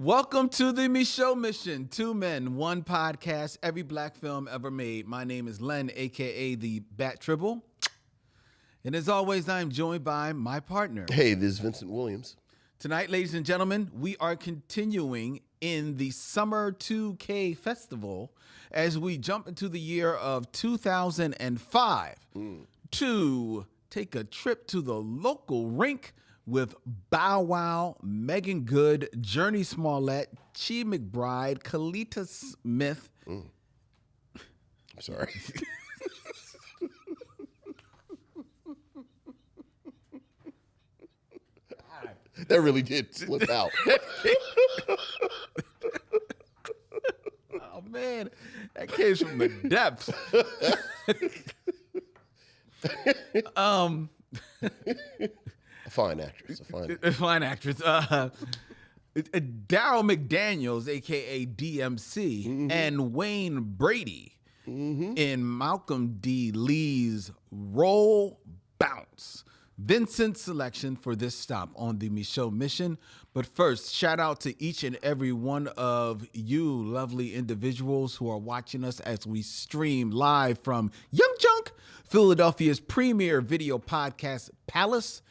Welcome to the Me Show Mission. 2 men, 1 podcast, every black film ever made. My name is Len, a.k.a. the Bat Tribble. And as always, I'm joined by my partner. Hey, this is Vincent Williams. Tonight, ladies and gentlemen, we are continuing in the Summer 2K Festival as we jump into the year of 2005 to take a trip to the local rink with Bow Wow, Megan Good, Journey Smollett, Chi McBride, Kalita Smith. I'm sorry. That really did slip out. Oh, man, that came from the depths. A fine actress. A fine actress. Daryl McDaniels, a.k.a. DMC, and Wayne Brady in Malcolm D. Lee's Roll Bounce. Vincent's selection for this stop on the Me Show Mission. But first, shout out to each and every one of you lovely individuals who are watching us as we stream live from Young Junk, Philadelphia's premier video podcast palace,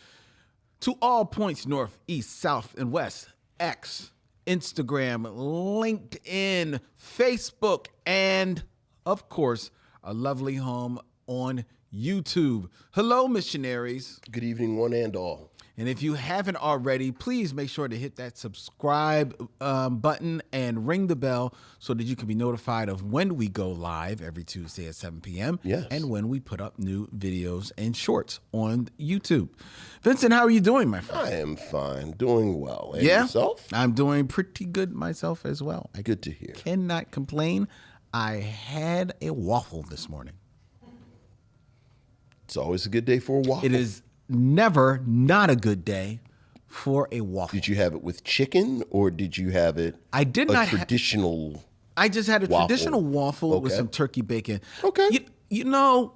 to all points north, east, south, and west, X, Instagram, LinkedIn, Facebook, and, of course, our lovely home on YouTube. Hello, missionaries. Good evening, one and all. And if you haven't already, please make sure to hit that subscribe button and ring the bell so that you can be notified of when we go live every Tuesday at 7 p.m. Yes. And when we put up new videos and shorts on YouTube. Vincent, how are you doing, my friend? I am fine, doing well. And Yeah? yourself? I'm doing pretty good myself as well. I Good to hear. cannot complain. I had a waffle this morning. It's always a good day for a waffle. It is never not a good day for a waffle. Did you have it with chicken or did you have it I did not have. traditional? I just had a waffle? traditional waffle with Okay. some turkey bacon. Okay. You know,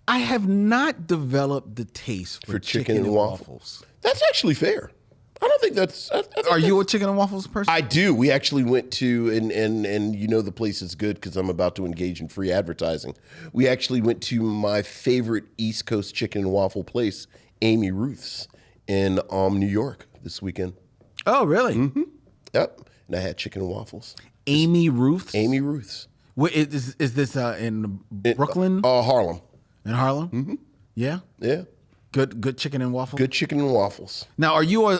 I have not developed the taste for chicken and waffles. That's actually fair. I don't think that's. I think Are you a chicken and waffles person? I do. We actually went to, and you know the place is good because I'm about to engage in free advertising. We actually went to my favorite East Coast chicken and waffle place, Amy Ruth's, in New York this weekend. Oh, really? Yep. And I had chicken and waffles. Amy Ruth's? Amy Ruth's. What, is this in Brooklyn? Harlem. In Harlem? Yeah? Yeah. Good chicken and waffles? Good chicken and waffles. Now, are you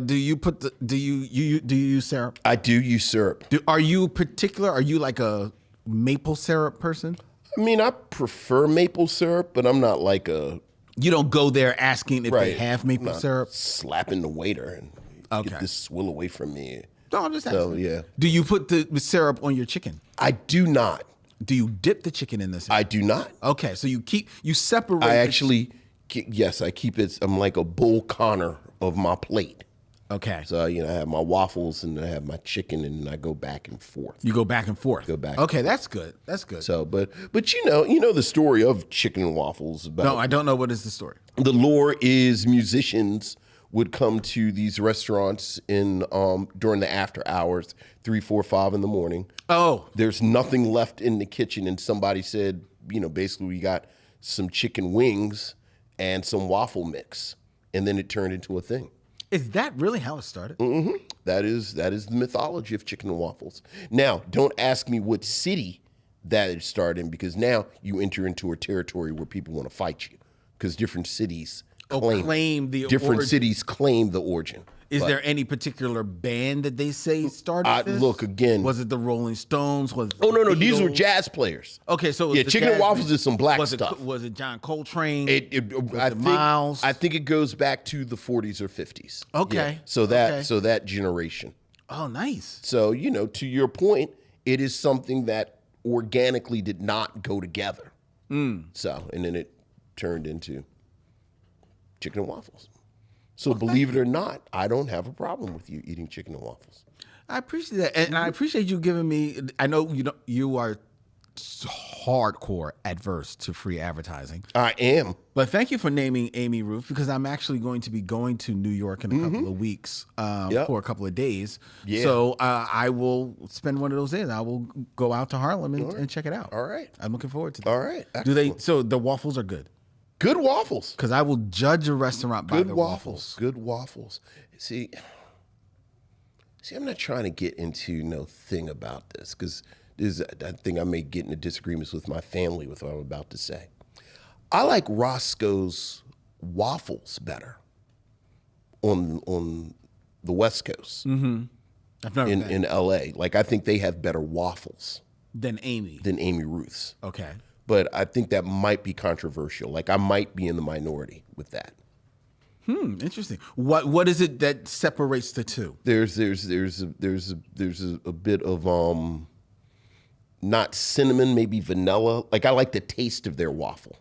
do you use syrup? I do use syrup. Are you particular? Are you like a maple syrup person? I mean, I prefer maple syrup, but I'm not like a You don't go there asking if they have maple not syrup? slapping the waiter and Okay. get this swill away from me. No, I'm just asking. So, yeah. Do you put the syrup on your chicken? I do not. Do you dip the chicken in the syrup? I do not. Okay, so you separate. I actually, yes, I keep it. I'm like a Bull Connor of my plate. Okay. So, I have my waffles and I have my chicken and I go back and forth. You go back and forth. Go back. Okay, that's good. That's good. So, but you know the story of chicken and waffles. About No, I don't know what is the story. The lore is musicians would come to these restaurants in during the after hours, 3, 4, 5 in the morning. Oh, There's nothing left in the kitchen, and somebody said, basically we got some chicken wings and some waffle mix, and then it turned into a thing. is that really how it started? That is the mythology of chicken and waffles. Now, don't ask me what city that it started in, because now you enter into a territory where people want to fight you, because different cities claim the different origin. cities claim the origin. Is But there any particular band that they say started this? look, again- Was it the Rolling Stones? Was it Oh no, the these were Beatles? jazz players. Okay, so it was Yeah, the chicken and jazz waffles band. is some black was stuff. Was it John Coltrane? I Miles? think it goes back to the 40s or 50s. Okay. Yeah. So that generation. Oh, nice. So, to your point, it is something that organically did not go together. So, and then it turned into chicken and waffles. So believe it or not, I don't have a problem with you eating chicken and waffles. I appreciate that, and I appreciate you giving me. I know you are hardcore adverse to free advertising. I am. But thank you for naming Amy Ruth, because I'm actually going to be going to New York in a couple of weeks for a couple of days. Yeah. So I will spend one of those days. I will go out to Harlem and check it out. All right. I'm looking forward to that. All right. So the waffles are good? Good waffles. Because I will judge a restaurant by the waffles. Good waffles. See, I'm not trying to get into no thing about this, because I think I may get into disagreements with my family with what I'm about to say. I like Roscoe's waffles better on the West Coast. Mm-hmm. I've never been. In LA. Like, I think they have better waffles than Amy Ruth's. Okay. But I think that might be controversial. Like, I might be in the minority with that. Interesting. What is it that separates the two? There's a bit of not cinnamon, maybe vanilla. Like, I like the taste of their waffle.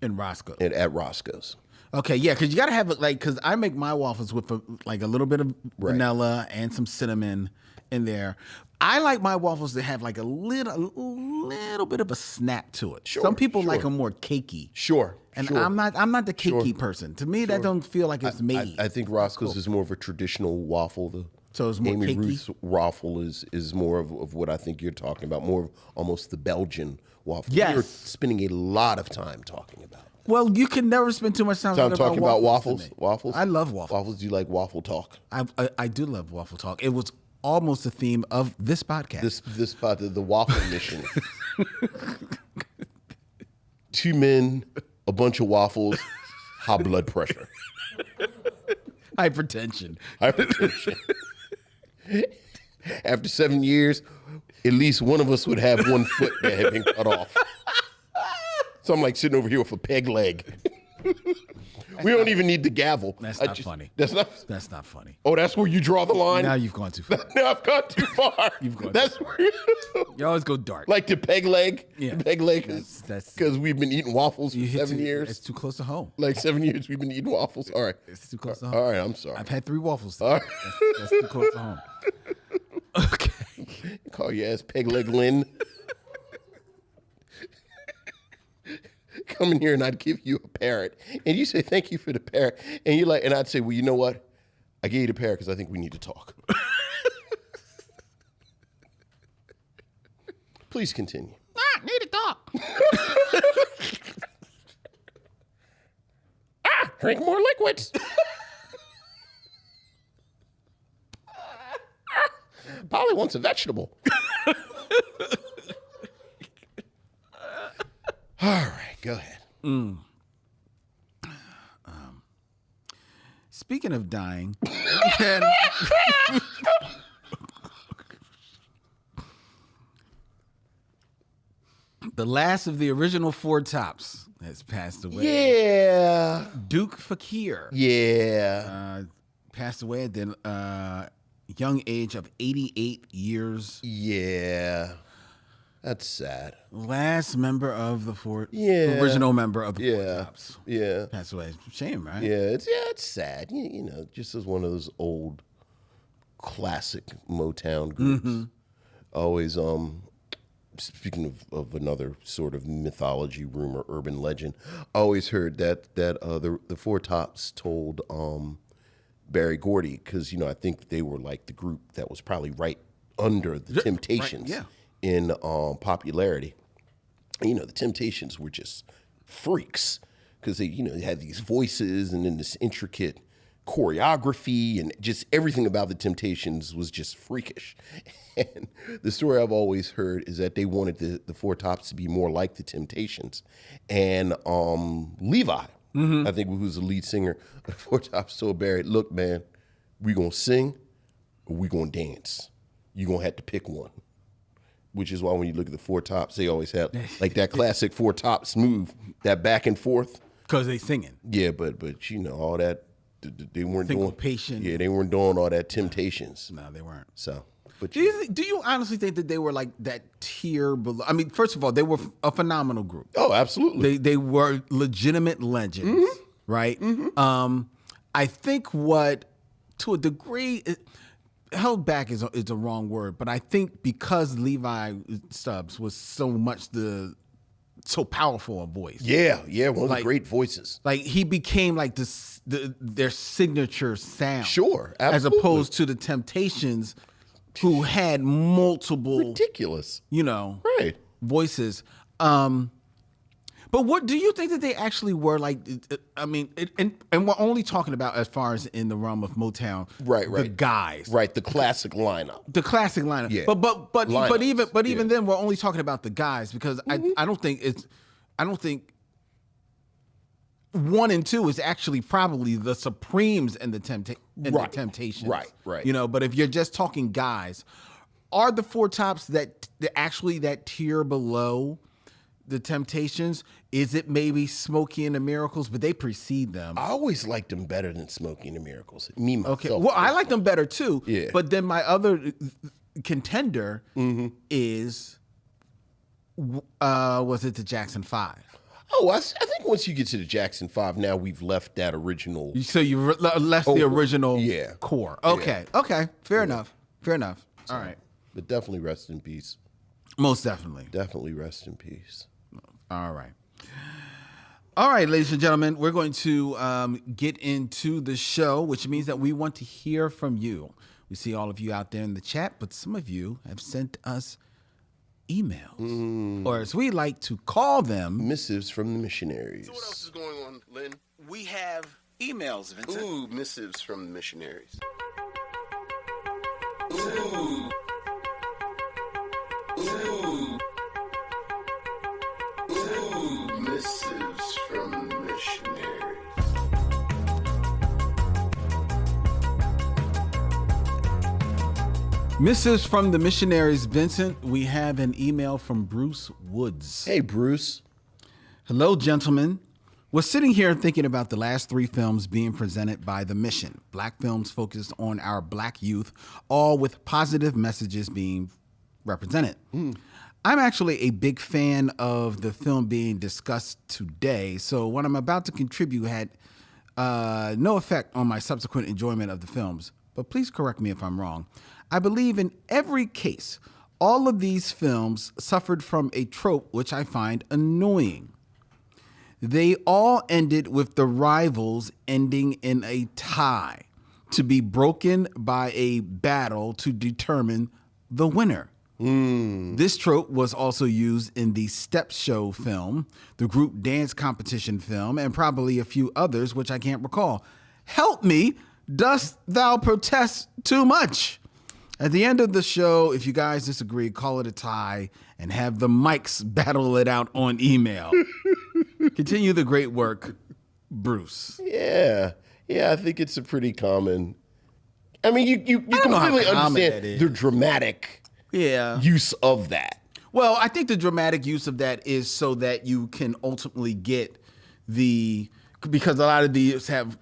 In Roscoe. At Roscoe's. Okay, yeah, because you got to have it, like, because I make my waffles with a little bit of vanilla and some cinnamon in there. I like my waffles that have like a little bit of a snap to it. Sure, some people like them more cakey. Sure. And I'm not the cakey person. To me, that don't feel like it's made. I think Roscoe's is more of a traditional waffle. So it's more Amy cakey? Ruth's waffle is more of what I think you're talking about, more of almost the Belgian waffle. Yes. You're spending a lot of time talking about it. Well, you can never spend too much time So I'm talking about waffles. Waffles? I love waffles. Waffles, do you like waffle talk? I do love waffle talk. It was almost the theme of this podcast. This spot, the waffle mission. 2 men, a bunch of waffles, high blood pressure. Hypertension. After 7 years, at least one of us would have one foot that had been cut off. So I'm like sitting over here with a peg leg. We don't even need the gavel. That's not funny. That's not funny. Oh, that's where you draw the line? Now you've gone too far. Now I've gone too far. You've gone that's too far. Where you always go dark. Like the peg leg? Yeah. The peg leg that's because we've been eating waffles for 7 years. It's too close to home. Like 7 years we've been eating waffles. All right. It's too close to home. All right, I'm sorry. I've had 3 waffles today. All right. That's too close to home. Okay. Call your ass Peg Leg Lynn. Come in here and I'd give you a parrot. And you say, thank you for the parrot. And you're like, and I'd say, well, you know what? I gave you the parrot because I think we need to talk. Please continue. Need to talk. Drink more liquids. Polly wants a vegetable. All right, go ahead. Speaking of dying, the last of the original 4 Tops has passed away. Yeah. Duke Fakir. Yeah. Passed away at the young age of 88 years. Yeah. That's sad. Last member of the original member of the 4 Tops. Yeah. Passed away. Shame, right? Yeah, it's sad. You know, just as one of those old classic Motown groups. Always speaking of another sort of mythology, rumor, urban legend, I always heard that the 4 Tops told Berry Gordy, because I think they were like the group that was probably right under the Temptations. Right, yeah. In popularity. The Temptations were just freaks because they had these voices and then this intricate choreography and just everything about the Temptations was just freakish. And the story I've always heard is that they wanted the 4 Tops to be more like the Temptations. And Levi, I think, who's the lead singer of the 4 Tops, told Barry, look, man, we going to sing or we going to dance. You're going to have to pick one. Which is why when you look at the 4 Tops, they always have like that classic 4 Tops move, that back and forth. Because they singing. Yeah, but all that, they weren't doing. Syncopation. Yeah, they weren't doing all that Temptations. No, they weren't. So, but do you honestly think that they were like that tier below? I mean, first of all, they were a phenomenal group. Oh, absolutely. They were legitimate legends, right? I think to a degree, held back is a wrong word, but I think because Levi Stubbs was so powerful a voice. Yeah, one of the great voices. Like he became like their signature sound. Sure, absolutely. As opposed to the Temptations, who had multiple ridiculous, right, voices. But what do you think that they actually were like? I mean, and we're only talking about as far as in the realm of Motown, right? The guys, right? The classic lineup, Yeah. But even then, we're only talking about the guys because I don't think 1 and 2 is actually probably the Supremes and the Temptations, right. But if you're just talking guys, are the Four Tops that actually that tier below the Temptations? Is it maybe Smokey and the Miracles? But they precede them. I always liked them better than Smokey and the Miracles. Me, myself. Okay. Well, I like them better too. Yeah. But then my other contender is, was it the Jackson 5? Oh, I think once you get to the Jackson 5, now we've left that original. So you left the original core. Okay. Yeah. Okay. Fair enough. All right. But definitely rest in peace. Most definitely. Definitely rest in peace. All right, ladies and gentlemen, we're going to get into the show, which means that we want to hear from you. We see all of you out there in the chat, but some of you have sent us emails, or as we like to call them, missives from the missionaries. So what else is going on, Lynn? We have emails, Vincent. Ooh, missives from the missionaries. Ooh. Ooh. Ooh, missives from the missionaries. Missives from the missionaries, Vincent. We have an email from Bruce Woods. Hey, Bruce. Hello, gentlemen. Was sitting here thinking about the last 3 films being presented by The Mission. Black films focused on our black youth, all with positive messages being represented. I'm actually a big fan of the film being discussed today, so what I'm about to contribute had no effect on my subsequent enjoyment of the films. But please correct me if I'm wrong. I believe in every case, all of these films suffered from a trope which I find annoying. They all ended with the rivals ending in a tie to be broken by a battle to determine the winner. This trope was also used in the Step Show film, the group dance competition film, and probably a few others, which I can't recall. Help me, dost thou protest too much? At the end of the show, if you guys disagree, call it a tie and have the mics battle it out on email. Continue the great work, Bruce. Yeah, I think it's a pretty common. I mean, you completely understand the dramatic use of that. Well, I think the dramatic use of that is so that you can ultimately get because a lot of these have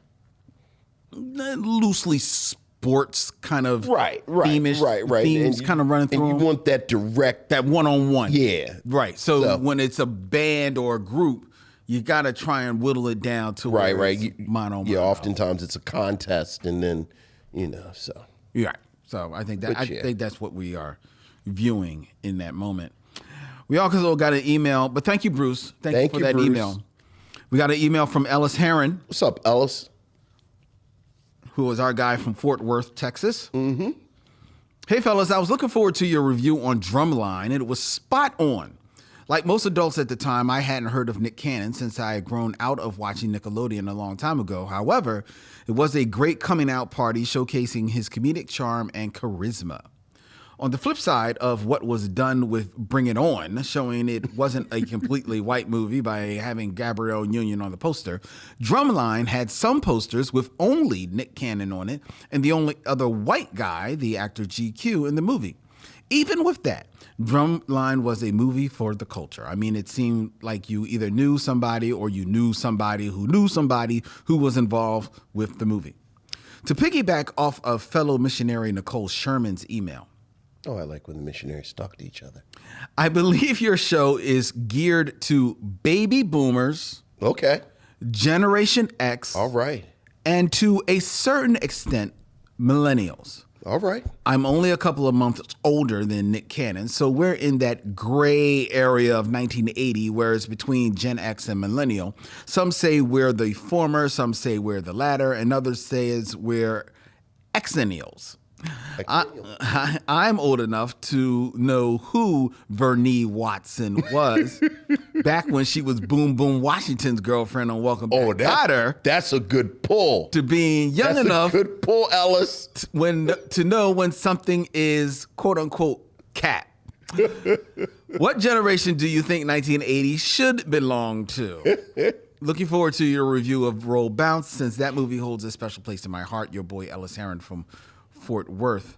loosely sports kind of themes kind of running through and you them. want that direct, that one-on-one. Yeah. Right. So when it's a band or a group, you got to try and whittle it down to where it's mono. Yeah, oftentimes it's a contest and then, so. Yeah. So I think that's what we are viewing in that moment. We also got an email, but thank you, Bruce. Thank you for that Bruce. email. We got an email from Ellis Heron. What's up, Ellis? Who is our guy from Fort Worth, Texas. Mm-hmm. Hey, fellas, I was looking forward to your review on Drumline, and it was spot on. Like most adults at the time, I hadn't heard of Nick Cannon since I had grown out of watching Nickelodeon a long time ago. However, it was a great coming out party showcasing his comedic charm and charisma. On the flip side of what was done with Bring It On, showing it wasn't a completely white movie by having Gabrielle Union on the poster, Drumline had some posters with only Nick Cannon on it and the only other white guy, the actor GQ, in the movie. Even with that, Drumline was a movie for the culture. I mean, it seemed like you either knew somebody or you knew somebody who was involved with the movie. To piggyback off of fellow missionary Nicole Sherman's email, oh, I like when the missionaries talk to each other. I believe your show is geared to baby boomers. Okay. Generation X. All right. And to a certain extent, millennials. All right. I'm only a couple of months older than Nick Cannon, so we're in that gray area of 1980 where it's between Gen X and Millennial. Some say we're the former, some say we're the latter, and others say we're Xennials. I'm old enough to know who Vernee Watson was back when she was Boom Boom Washington's girlfriend on Welcome Back. Kotter. That's a good pull. To being young enough, good pull, Ellis. to know when something is quote unquote cat. What generation do you think 1980 should belong to? Looking forward to your review of Roll Bounce, since that movie holds a special place in my heart. Your boy Ellis Heron from Fort Worth.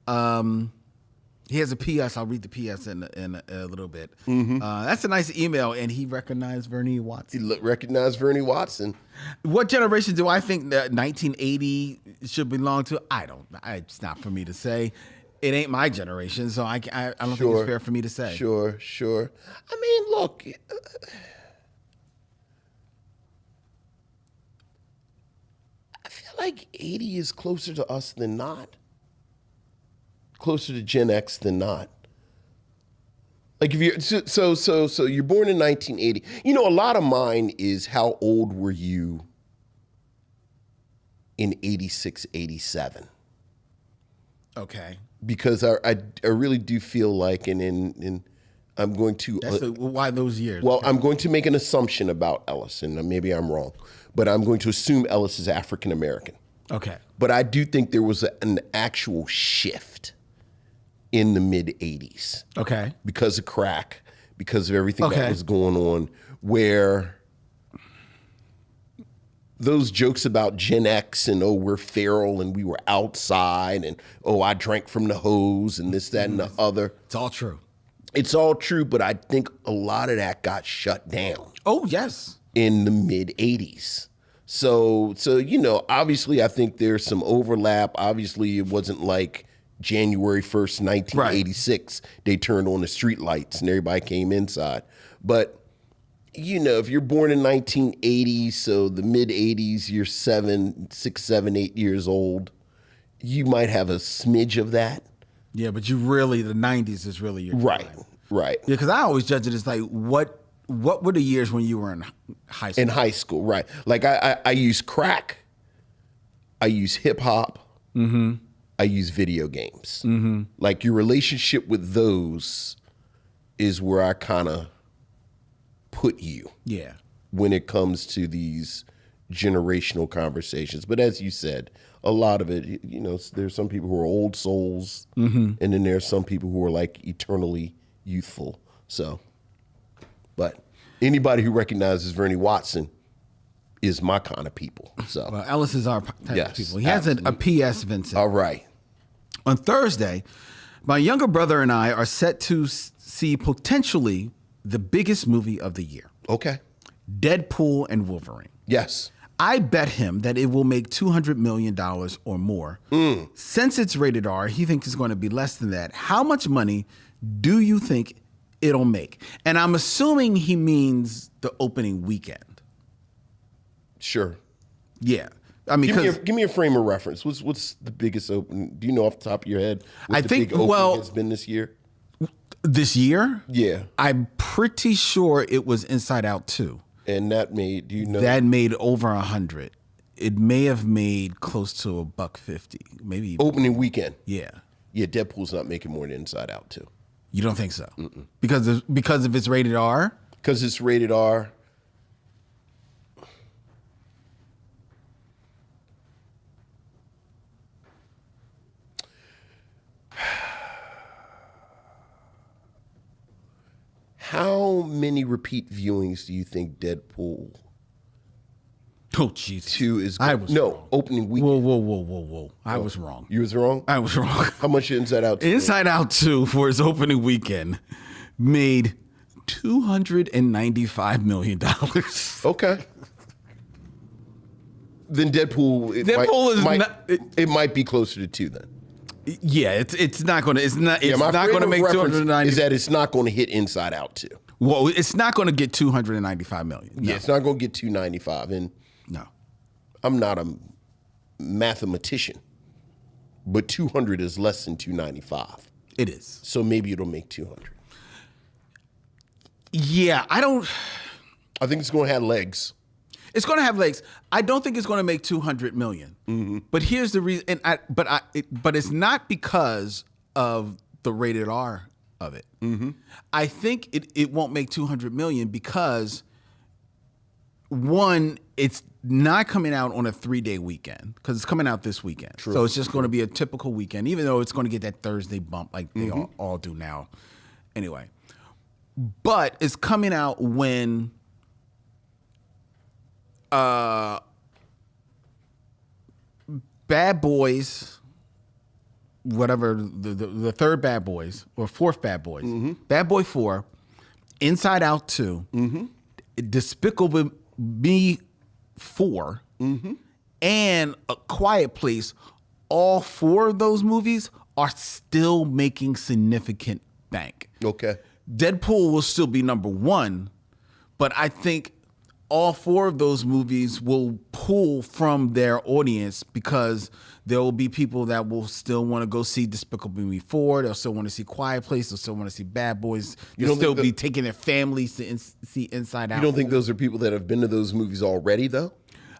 He has a PS. I'll read the PS in a little bit. That's a nice email, and he recognized Vernee Watson. He recognized Vernee Watson. What generation do I think that 1980 should belong to? I don't. It's not for me to say. It ain't my generation, so I don't think it's fair for me to say. Sure. I mean, look. I feel like 80 is closer to us than not. Closer to Gen X than not. Like if you're so you're born in 1980. You know, a lot of mine is how old were you in 86, 87? Okay. Because I really do feel like and I'm going to why those years? Well, I'm going to make an assumption about Ellis, and maybe I'm wrong, but I'm going to assume Ellis is African American. Okay. But I do think there was an actual shift in the mid 80s. Okay. Because of crack, because of everything that was going on, where those jokes about Gen X and, oh, we're feral and we were outside and, oh, I drank from the hose and this, that, and the other. It's all true. It's all true, but I think a lot of that got shut down. Oh, yes. In the mid 80s. So you know, obviously I think there's some overlap. Obviously it wasn't like January 1st, 1986, they turned on the street lights and everybody came inside. But, you know, if you're born in 1980, so the mid 80s, you're 6, 7, 8 years old, you might have a smidge of that. Yeah, but the 90s is really your time. Right. Yeah, because I always judge it as like, what were the years when you were in high school? In high school, right. Like I use crack, I use hip hop, I use video games. Like your relationship with those is where I kind of put you. Yeah. When it comes to these generational conversations. But as you said, a lot of it, you know, there's some people who are old souls, and then there's some people who are like eternally youthful. So, but anybody who recognizes Vernee Watson is my kind of people. So, well, Ellis is our type of people. He has a PS, Vincent. All right. On Thursday, my younger brother and I are set to see potentially the biggest movie of the year. Okay. Deadpool and Wolverine. Yes. I bet him that it will make $200 million or more. Since it's rated R, he thinks it's going to be less than that. How much money do you think it'll make? And I'm assuming he means the opening weekend. Sure. Yeah. I mean, give me a frame of reference. What's the biggest opening? Do you know off the top of your head? What I think big opening has been this year. This year? Yeah. I'm pretty sure it was Inside Out 2. And that made, do you know? That made over 100. It may have made close to $150, maybe. Opening weekend. Yeah. Yeah, Deadpool's not making more than Inside Out 2. You don't think so? Because of its rated R? Because it's rated R. How many repeat viewings do you think Deadpool? Oh, Jesus. 2 is. Wrong. Opening weekend. Whoa. I was wrong. You was wrong? I was wrong. How much did Inside Out 2? Inside Out 2 for its opening weekend made $295 million. Okay. Then Deadpool. It might be closer to 2 then. Yeah, it's not going to. It's not going to make 290. Is that it's not going to hit Inside Out 2? Well, it's not going to get 295 million. No. Yeah, it's not going to get 295. And no, I'm not a mathematician, But 200 is less than 295. It is. So maybe it'll make 200. Yeah, I think it's going to have legs. It's going to have legs. I don't think it's going to make 200 million. Mm-hmm. But here's the reason. But it's not because of the rated R of it. Mm-hmm. I think it won't make 200 million because, one, it's not coming out on a 3-day weekend because it's coming out this weekend. True. So it's just going to be a typical weekend, even though it's going to get that Thursday bump like they all do now. Anyway, but it's coming out when Bad Boys, whatever the third Bad Boys or fourth Bad Boys, Bad Boy 4, Inside Out 2, Despicable Me 4, and A Quiet Place, all 4 of those movies are still making significant bank. Okay. Deadpool will still be number 1, but I think all 4 of those movies will pull from their audience because there will be people that will still want to go see Despicable Me 4. They'll still want to see Quiet Place. They'll still want to see Bad Boys. They'll still be taking their families to see Inside Out. You don't think those are people that have been to those movies already, though?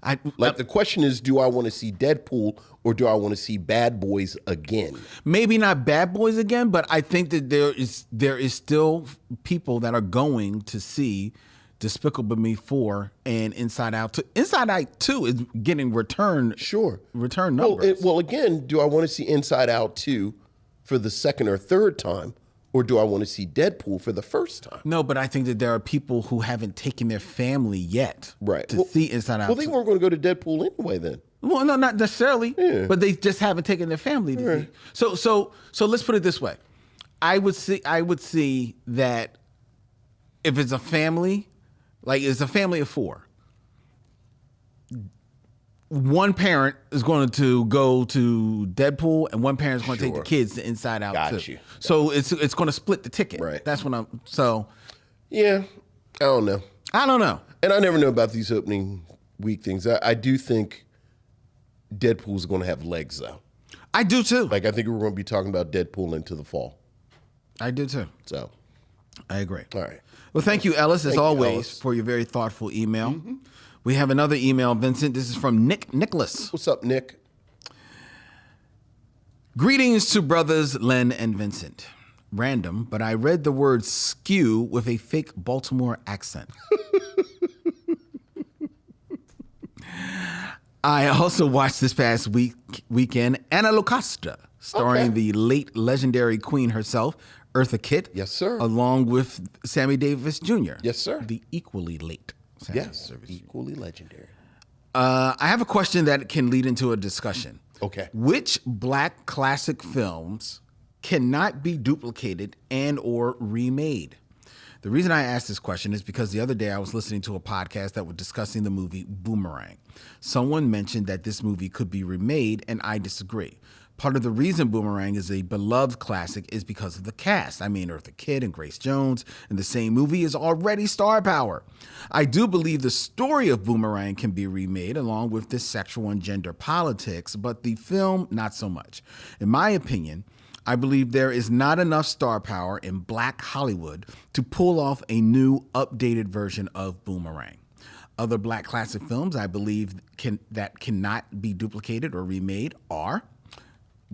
The question is, do I want to see Deadpool or do I want to see Bad Boys again? Maybe not Bad Boys again, but I think that there is still people that are going to see Despicable Me 4 and Inside Out 2. Inside Out 2 is getting return numbers. Well, again, do I want to see Inside Out 2 for the second or third time, or do I want to see Deadpool for the first time? No, but I think that there are people who haven't taken their family yet to see Inside Out 2. Well, they weren't going to go to Deadpool anyway then. Well, no, not necessarily, but they just haven't taken their family to see. So let's put it this way. I would see that if it's a family, like it's a family of 4, one parent is going to go to Deadpool and one parent is going to take the kids to Inside Out too. So it's going to split the ticket. Right. That's what Yeah, I don't know. And I never know about these opening week things. I do think Deadpool's going to have legs though. I do too. Like I think we're going to be talking about Deadpool into the fall. I do too. So I agree. All right. Well, thank you, Ellis, as always, for your very thoughtful email. We have another email, Vincent. This is from Nicholas. What's up, Nick? Greetings to brothers Len and Vincent. Random, but I read the word skew with a fake Baltimore accent. I also watched this past weekend Anna Lucasta, starring the late legendary queen herself, Eartha Kitt. Yes, sir. Along with Sammy Davis Jr. Yes, sir. The equally late Sammy Davis Jr. Equally legendary. I have a question that can lead into a discussion. Okay. Which black classic films cannot be duplicated and or remade? The reason I asked this question is because the other day I was listening to a podcast that was discussing the movie Boomerang. Someone mentioned that this movie could be remade, and I disagree. Part of the reason Boomerang is a beloved classic is because of the cast. I mean, Eartha Kitt and Grace Jones in the same movie is already star power. I do believe the story of Boomerang can be remade along with the sexual and gender politics, but the film, not so much. In my opinion, I believe there is not enough star power in Black Hollywood to pull off a new, updated version of Boomerang. Other black classic films I believe that cannot be duplicated or remade are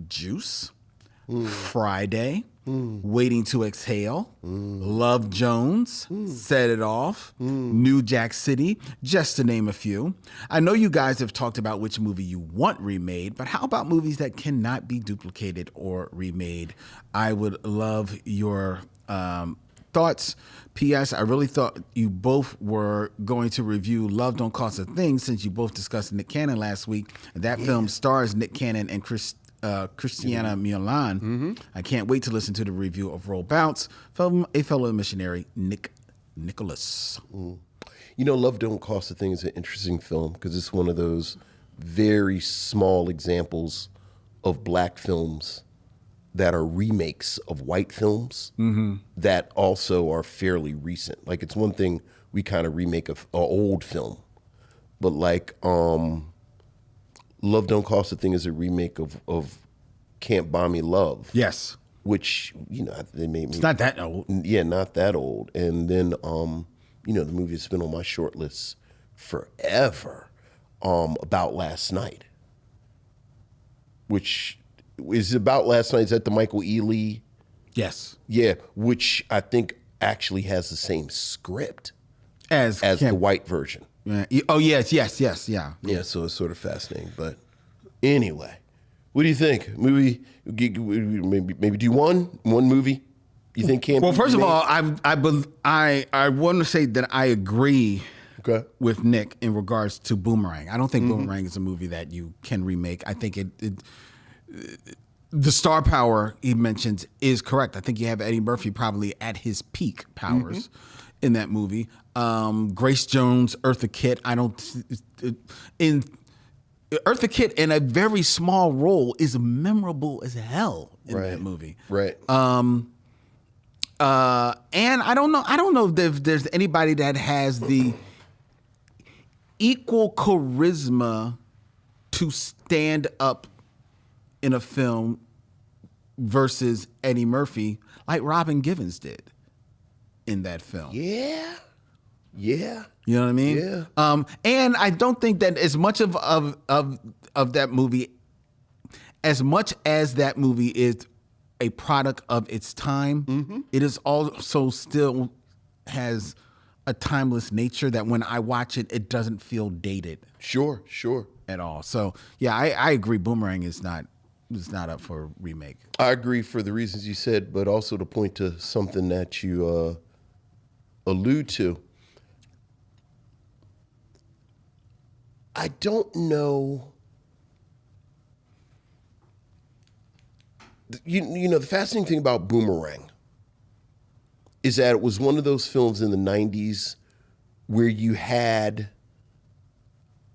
Juice, Friday, Waiting to Exhale, Love Jones, Set It Off, New Jack City, just to name a few. I know you guys have talked about which movie you want remade, but how about movies that cannot be duplicated or remade? I would love your thoughts. P.S. I really thought you both were going to review Love Don't Cost a Thing since you both discussed Nick Cannon last week. And that film stars Nick Cannon and Christiana Milian. I can't wait to listen to the review of Roll Bounce from a fellow missionary, Nicholas. You know, Love Don't Cost a Thing is an interesting film because it's one of those very small examples of black films that are remakes of white films that also are fairly recent. Like it's one thing we kind of remake an old film, but like Love Don't Cost a Thing is a remake of Can't Buy Me Love. Yes. Which, they made me. It's not that old. Yeah, not that old. And then, the movie that's been on my short list forever, About Last Night. Which is About Last Night. Is that the Michael E. Lee? Yes. Yeah, which I think actually has the same script As the white version. Yeah. Oh, yes, yeah. Yeah, so it's sort of fascinating. But anyway, what do you think? Maybe do one movie you think can't. Well, be first of made? all, I want to say that I agree with Nick in regards to Boomerang. I don't think Boomerang is a movie that you can remake. I think the star power he mentions is correct. I think you have Eddie Murphy probably at his peak powers in that movie. Grace Jones, Eartha Kitt. Eartha Kitt in a very small role is memorable as hell in that movie. Right. And I don't know if there's anybody that has the equal charisma to stand up in a film versus Eddie Murphy like Robin Givens did in that film. Yeah. You know what I mean? Yeah. And I don't think that as much of that movie, as much as that movie is a product of its time, it is also still has a timeless nature that when I watch it, it doesn't feel dated. Sure. At all. So yeah, I agree. Boomerang is not up for remake. I agree for the reasons you said, but also to point to something that you allude to. I don't know. The fascinating thing about Boomerang is that it was one of those films in the 90s where you had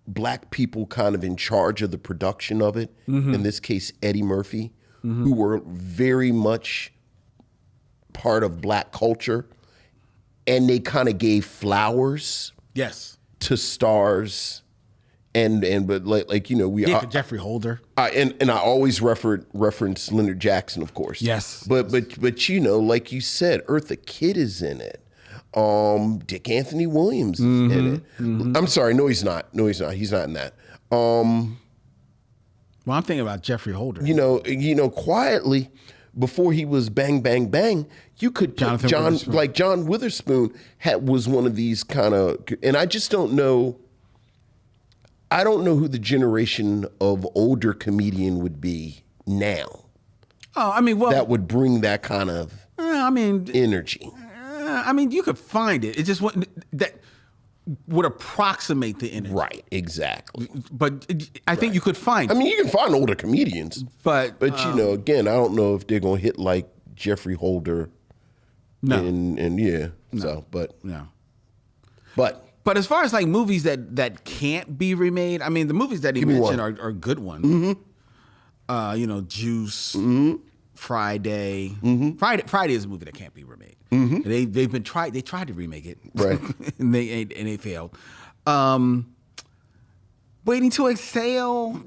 black people kind of in charge of the production of it. In this case, Eddie Murphy, who were very much part of black culture. And they kind of gave flowers to stars. But we Jeffrey Holder. And I always reference Leonard Jackson, of course. Yes. But like you said, Eartha Kitt is in it. Dick Anthony Williams is in it. I'm sorry, no, he's not. He's not in that. Well, I'm thinking about Jeffrey Holder. Quietly before he was Bang Bang Bang, you could put John Witherspoon was one of these kind of, and I just don't know. I don't know who the generation of older comedian would be now. Oh, I mean, well, that would bring that kind of energy. You could find it. It just wouldn't, that would approximate the energy. Right, exactly. But I think you could find it. You can find older comedians. But again, I don't know if they're going to hit like Jeffrey Holder. No. But as far as like movies that can't be remade, the movies that he mentioned are good ones. Juice, Friday. Friday is a movie that can't be remade. They tried to remake it, right? and they failed. Waiting to Exhale.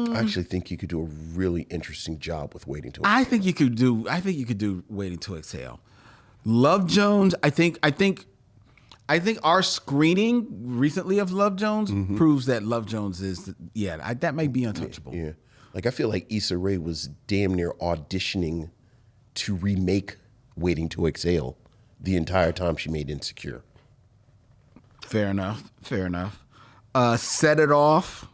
I actually think you could do a really interesting job with Waiting to Exhale. I think you could do Waiting to Exhale. Love Jones. I think our screening recently of Love Jones proves that Love Jones is that might be untouchable. Yeah. Like I feel like Issa Rae was damn near auditioning to remake Waiting to Exhale the entire time she made Insecure. Fair enough. Set It Off.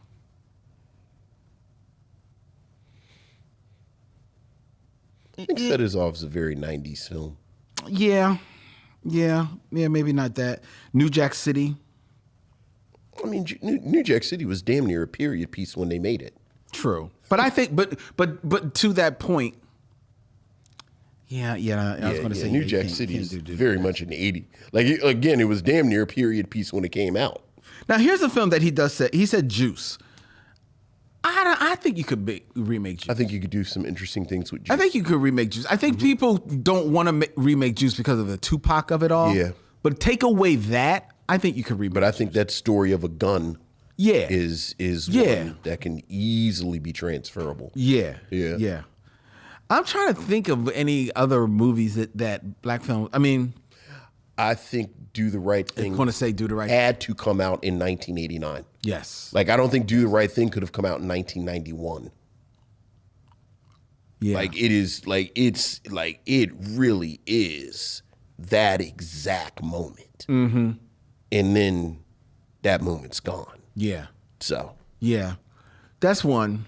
I think Set It Off is a very 90s film. Yeah, maybe not that. New Jack City. New Jack City was damn near a period piece when they made it. True. But I think, but to that point, I was going to say New Jack City is very much an 80s. Like again, it was damn near a period piece when it came out. Now here's a film that he does say. He said Juice. I think you could remake Juice. I think you could do some interesting things with Juice. I think you could remake Juice. I think people don't want to remake Juice because of the Tupac of it all. Yeah. But take away that, I think you could remake. But I think that story of a gun Yeah. is Yeah. one that can easily be transferable. Yeah. Yeah. Yeah. I'm trying to think of any other movies that black films. I mean, I think Do the Right Thing I'm going to say Do the Right. had to come out in 1989. Yes. Like, I don't think Do the Right Thing could have come out in 1991. Yeah. Like, it really is that exact moment. Mm-hmm. And then that moment's gone. Yeah. So. Yeah. That's one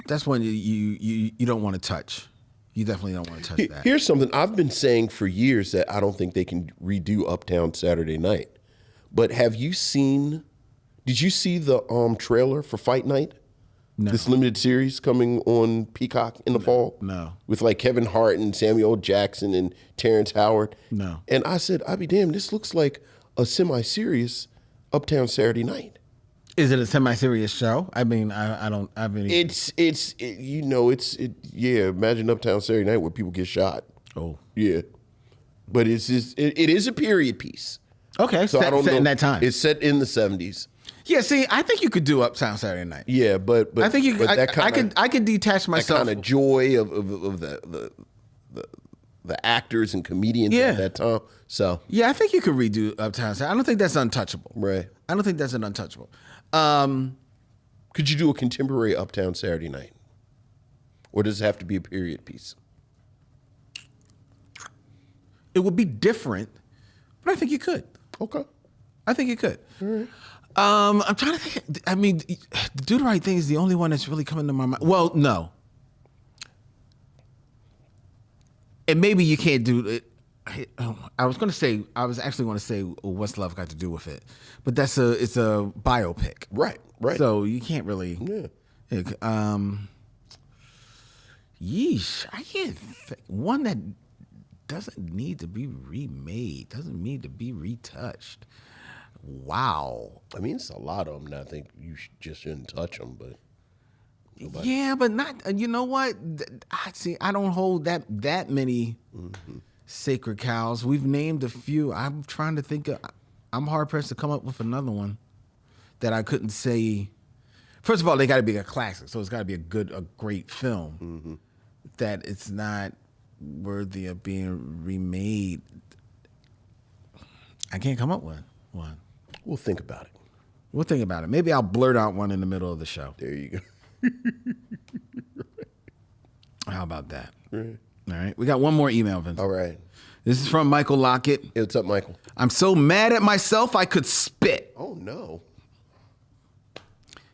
you don't want to touch. You definitely don't want to touch that. Here's something I've been saying for years that I don't think they can redo Uptown Saturday Night. But did you see the trailer for Fight Night? No. This limited series coming on Peacock in the fall? No. With like Kevin Hart and Samuel L. Jackson and Terrence Howard? No. And I said, I'd be damned, this looks like a semi-serious Uptown Saturday Night. Is it a semi-serious show? I mean, I don't. I mean, imagine Uptown Saturday Night where people get shot. Oh, Yeah, but it is a period piece. okay. So set, I don't set know. in that time. It's set in the 70s. Yeah. See, I think you could do Uptown Saturday Night. Yeah, but I think you. But I could detach that myself. kind of joy of the actors and comedians Yeah. at that time. So Yeah, I think you could redo Uptown Saturday. I don't think that's untouchable. right, I don't think that's an untouchable. could you do a contemporary Uptown Saturday Night, or does it have to be a period piece? It would be different, but I think you could. Okay. I think you could. I'm trying to think. I mean, Do the Right Thing is the only one that's really coming to my mind. Well, no. And maybe you can't do it. I was actually going to say, what's love got to do with it? But it's a biopic. Right. So you can't really. Yeah. Yeesh. I can't think. One that doesn't need to be remade, doesn't need to be retouched. Wow. I mean, it's a lot of them. And I think you just shouldn't touch them, but. Yeah, but not. You know what? I don't hold that many sacred cows. We've named a few. I'm trying to think. I'm hard pressed to come up with another one that I couldn't say. First of all, they got to be a classic, so it's got to be a great film. That it's not worthy of being remade. I can't come up with one. We'll think about it. We'll think about it. Maybe I'll blurt out one in the middle of the show. There you go. How about that? Right. All right. We got one more email, Vince. All right. This is from Michael Lockett. Hey, what's up, Michael? I'm so mad at myself I could spit. Oh, no.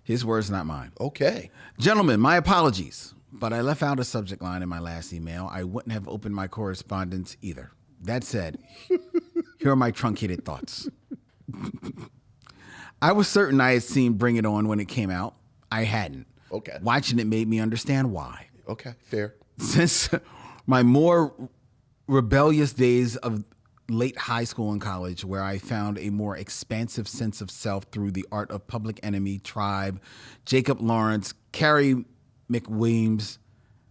His words, not mine. Okay. Gentlemen, my apologies, but I left out a subject line in my last email. I wouldn't have opened my correspondence either. That said, here are my truncated thoughts. I was certain I had seen Bring It On when it came out. I hadn't. Okay. Watching it made me understand why. Okay, fair. Since my more rebellious days of late high school and college, where I found a more expansive sense of self through the art of Public Enemy, Tribe, Jacob Lawrence, Carrie McWilliams,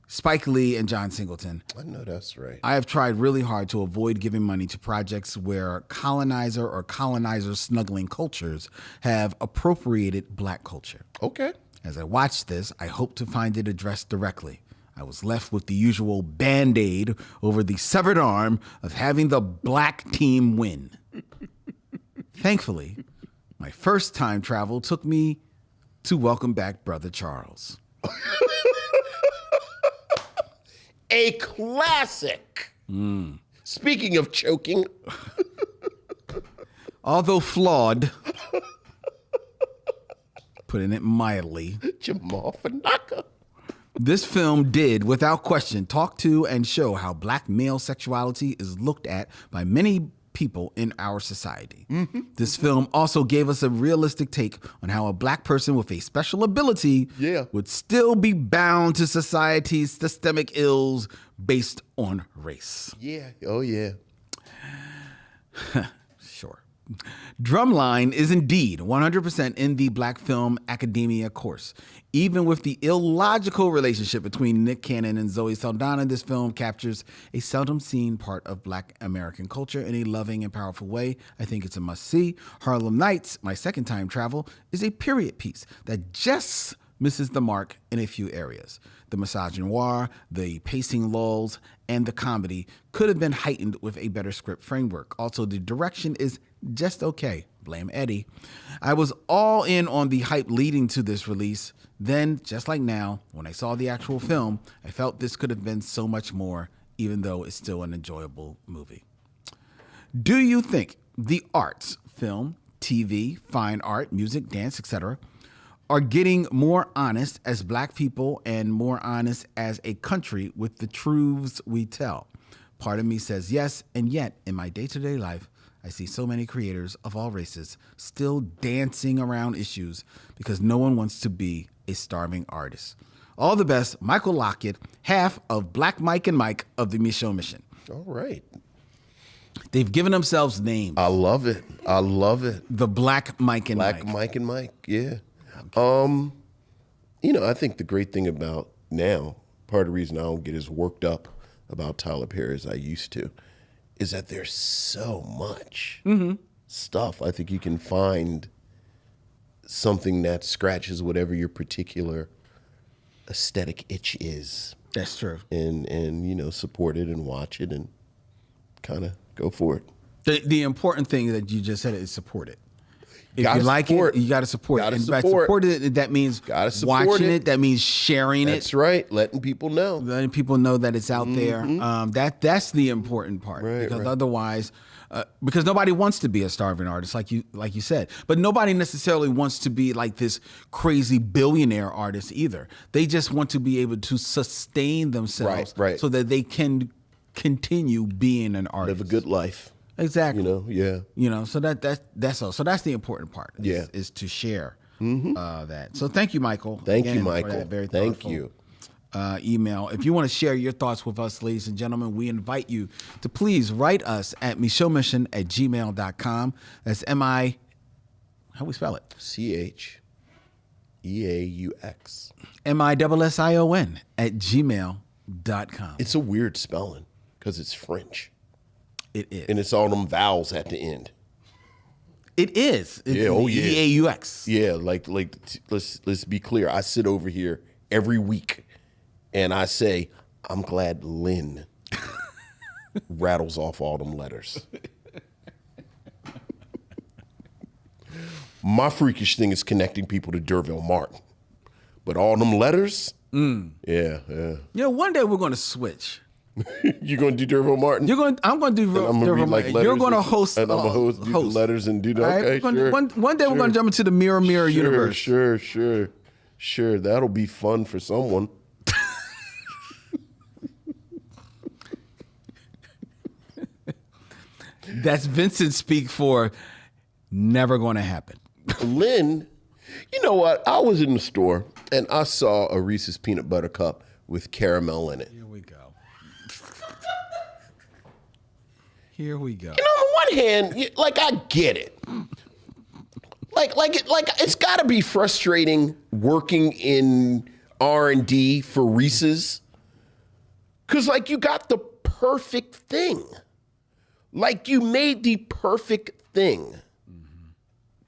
Spike Lee, and John Singleton. I know that's right. I have tried really hard to avoid giving money to projects where colonizer or colonizer snuggling cultures have appropriated black culture. Okay. As I watched this, I hope to find it addressed directly. I was left with the usual Band-Aid over the severed arm of having the black team win. Thankfully, my first time travel took me to welcome back Brother Charles. A classic. Speaking of choking. Although flawed, putting it mildly, Jamal Fanaka. this film did, without question, talk to and show how black male sexuality is looked at by many people in our society. This film also gave us a realistic take on how a black person with a special ability would still be bound to society's systemic ills based on race. Yeah. Oh, yeah. Sure. Drumline is indeed 100% in the Black Film Academia course. Even with the illogical relationship between Nick Cannon and Zoe Saldana, this film captures a seldom seen part of Black American culture in a loving and powerful way. I think it's a must-see. Harlem Nights, my second time travel, is a period piece that just misses the mark in a few areas. The misogynoir, the pacing lulls, and the comedy could have been heightened with a better script framework. Also, the direction is just okay. Blame Eddie. I was all in on the hype leading to this release. Then, just like now, when I saw the actual film, I felt this could have been so much more, even though it's still an enjoyable movie. Do you think the arts, film, TV, fine art, music, dance, etc., are getting more honest as Black people and more honest as a country with the truths we tell? Part of me says yes, and yet in my day-to-day life, I see so many creators of all races still dancing around issues because no one wants to be a starving artist. All the best, Michael Lockett, half of Black Mike and Mike of the Micheaux Mission. All right. They've given themselves names. I love it. I love it. The Black Mike and Mike. Black Mike and Mike, yeah. I think the great thing about now, part of the reason I don't get as worked up about Tyler Perry as I used to, is that there's so much stuff. I think you can find something that scratches whatever your particular aesthetic itch is. That's true. And support it and watch it and kind of go for it. The important thing that you just said is support it. If Gotta you like support. it, you got to support Gotta it. And by support. support it, that means Gotta support watching it. it. That means sharing That's it. right. Letting people know. Letting people know that it's out there. That's the important part. Right, because right. otherwise, because nobody wants to be a starving artist, like you said. But nobody necessarily wants to be like this crazy billionaire artist either. They just want to be able to sustain themselves, Right. so that they can continue being an artist. Live a good life. Exactly. Yeah. So that's all. So that's the important part. Is to share that. So thank you, Michael. Thank you, again, Michael. for that very Thank thoughtful, you. Email. If you want to share your thoughts with us, ladies and gentlemen, we invite you to please write us at micheauxmission@gmail.com. That's M-I, how we spell it? CHEAUX. MISSION@gmail.com. It's a weird spelling because it's French. It is. And it's all them vowels at the end. It is. It's EAUX. Yeah, let's be clear. I sit over here every week and I say, I'm glad Lynn rattles off all them letters. My freakish thing is connecting people to Derville Martin. But all them letters, yeah. One day we're going to switch. You're going to do Derville Martin? I'm going to do Derville Martin. You're going to host. And I'm going to host the letters and do that. Okay, right? sure. One day we're going to jump into the Mirror universe. Sure. That'll be fun for someone. That's Vincent speak for never going to happen. Lynn, you know what? I was in the store and I saw a Reese's peanut butter cup with caramel in it. Here we go. Here we go. And on the one hand, I get it. It's got to be frustrating working in R&D for Reese's, because you got the perfect thing. You made the perfect thing.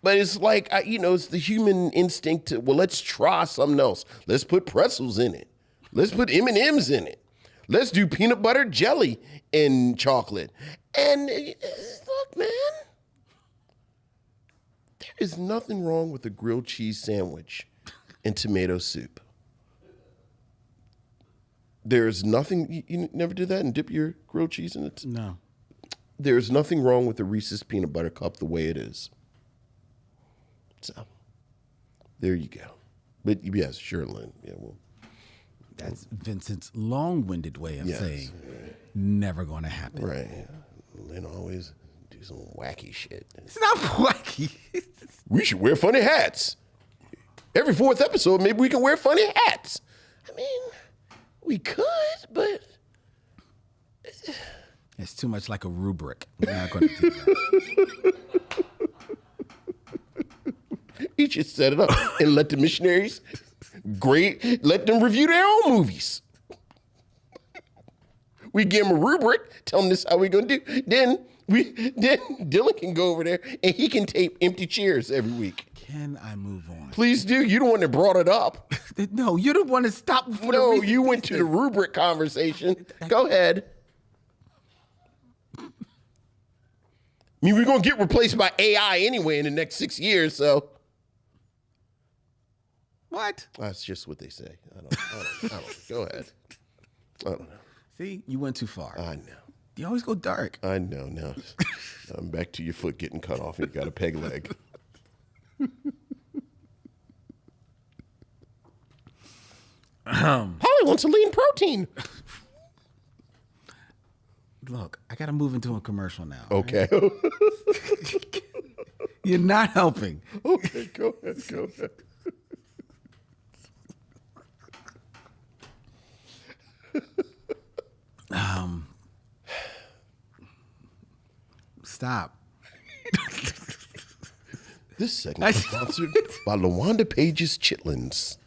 But it's it's the human instinct to, let's try something else. Let's put pretzels in it. Let's put M&Ms in it. Let's do peanut butter jelly and chocolate. And look, man, there is nothing wrong with a grilled cheese sandwich and tomato soup. There's nothing, you never do that and dip your grilled cheese in it? No. There's nothing wrong with the Reese's peanut butter cup the way it is. So, there you go. But yes, sure, Lynn. Yeah, well. That's Vincent's long-winded way of saying never going to happen. Right. Lynn always do some wacky shit. It's not wacky. We should wear funny hats. Every fourth episode, maybe we can wear funny hats. I mean, we could, but It's too much like a rubric. We're not going to do that. He just set it up and let the missionaries let them review their own movies. We give him a rubric, tell him this is how we're gonna do. Then Dylan can go over there and he can tape empty chairs every week. Can I move on? Please do. You're the one that brought it up. No, you're the one that stopped before No, the you went to the rubric conversation. Go ahead. I mean, we're gonna get replaced by AI anyway in the next 6 years, so. What? That's just what they say. I don't. Go ahead. I don't know. See, you went too far. I know. You always go dark. I know. Now I'm back to your foot getting cut off and you got a peg leg. Holly wants a lean protein. Look, I got to move into a commercial now. Okay. Right? You're not helping. Okay, go ahead. Stop. This segment is sponsored by LaWanda Page's Chitlins.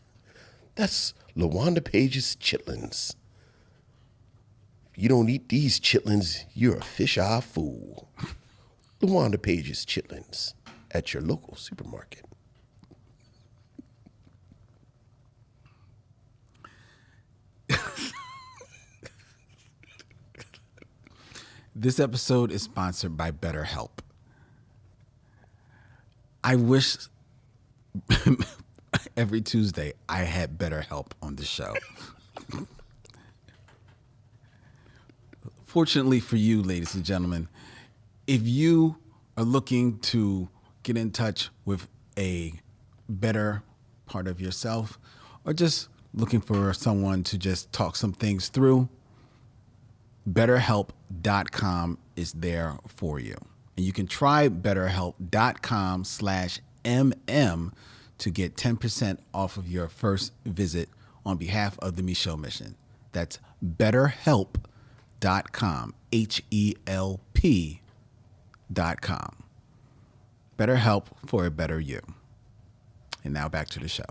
That's LaWanda Page's Chitlins. If you don't eat these chitlins, you're a fish-eye fool. LaWanda Page's Chitlins at your local supermarket. This episode is sponsored by BetterHelp. I wish every Tuesday I had BetterHelp on the show. Fortunately for you, ladies and gentlemen, if you are looking to get in touch with a better part of yourself, or just looking for someone to just talk some things through, BetterHelp.com is there for you. And you can try BetterHelp.com/MM to get 10% off of your first visit on behalf of the Michaud Mission. That's BetterHelp.com, HELP.com. BetterHelp for a better you. And now back to the show.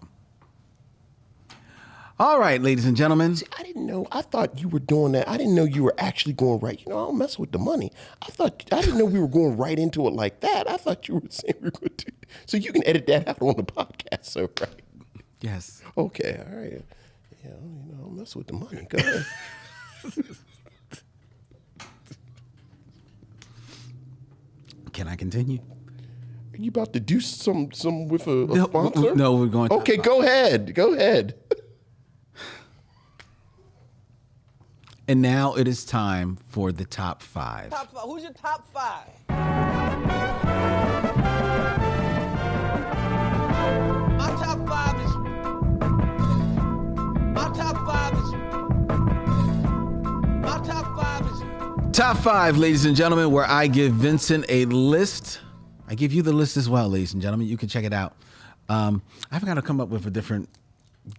All right, ladies and gentlemen. See, I didn't know. I thought you were doing that. I didn't know you were actually going right. I don't mess with the money. I didn't know we were going right into it like that. I thought you were saying we were going to do. So you can edit that out on the podcast, so right? Yes. Okay, all right. Yeah, I don't mess with the money. Go ahead. Can I continue? Are you about to do some with a sponsor? No, we're going to. Okay, go ahead. Go ahead. And now it is time for the top five. Top five. Who's your top five? My top five is. My top five is. My top five is. Top five, ladies and gentlemen, where I give Vincent a list. I give you the list as well, ladies and gentlemen. You can check it out. I've got to come up with a different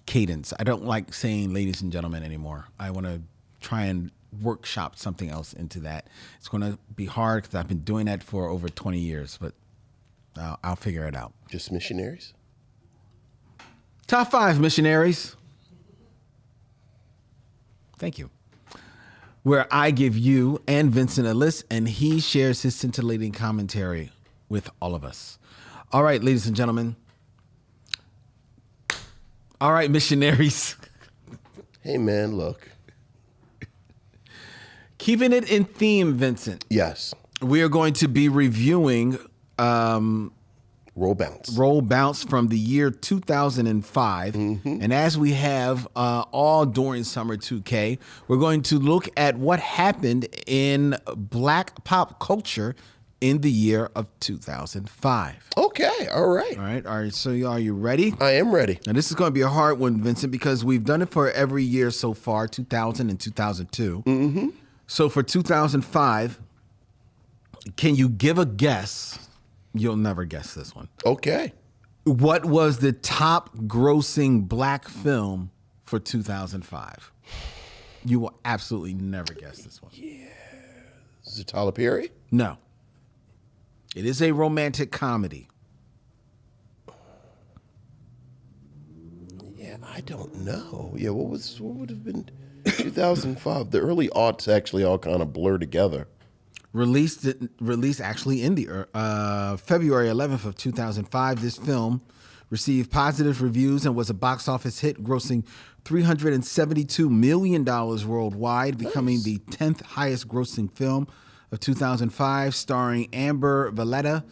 cadence. I don't like saying ladies and gentlemen anymore. I want to try and workshop something else into that. It's going to be hard because I've been doing that for over 20 years, but I'll figure it out. Just missionaries? Top five, missionaries. Thank you. Where I give you and Vincent a list, and he shares his scintillating commentary with all of us. All right, ladies and gentlemen. All right, missionaries. Hey, man, look. Keeping it in theme, Vincent. Yes. We are going to be reviewing Roll Bounce. Roll Bounce from the year 2005. Mm-hmm. And as we have all during Summer 2K, we're going to look at what happened in black pop culture in the year of 2005. Okay, all right. All right. So are you ready? I am ready. Now, this is going to be a hard one, Vincent, because we've done it for every year so far, 2000 and 2002. Mm-hmm. So for 2005, can you give a guess? You'll never guess this one. Okay. What was the top grossing black film for 2005? You will absolutely never guess this one. Yeah. Is it Tyler Perry? No. It is a romantic comedy. I don't know. Yeah, what would have been 2005? The early aughts actually all kind of blur together. Released actually in the February 11th of 2005. This film received positive reviews and was a box office hit, grossing $372 million worldwide, becoming the 10th highest grossing film of 2005, starring Amber Valletta,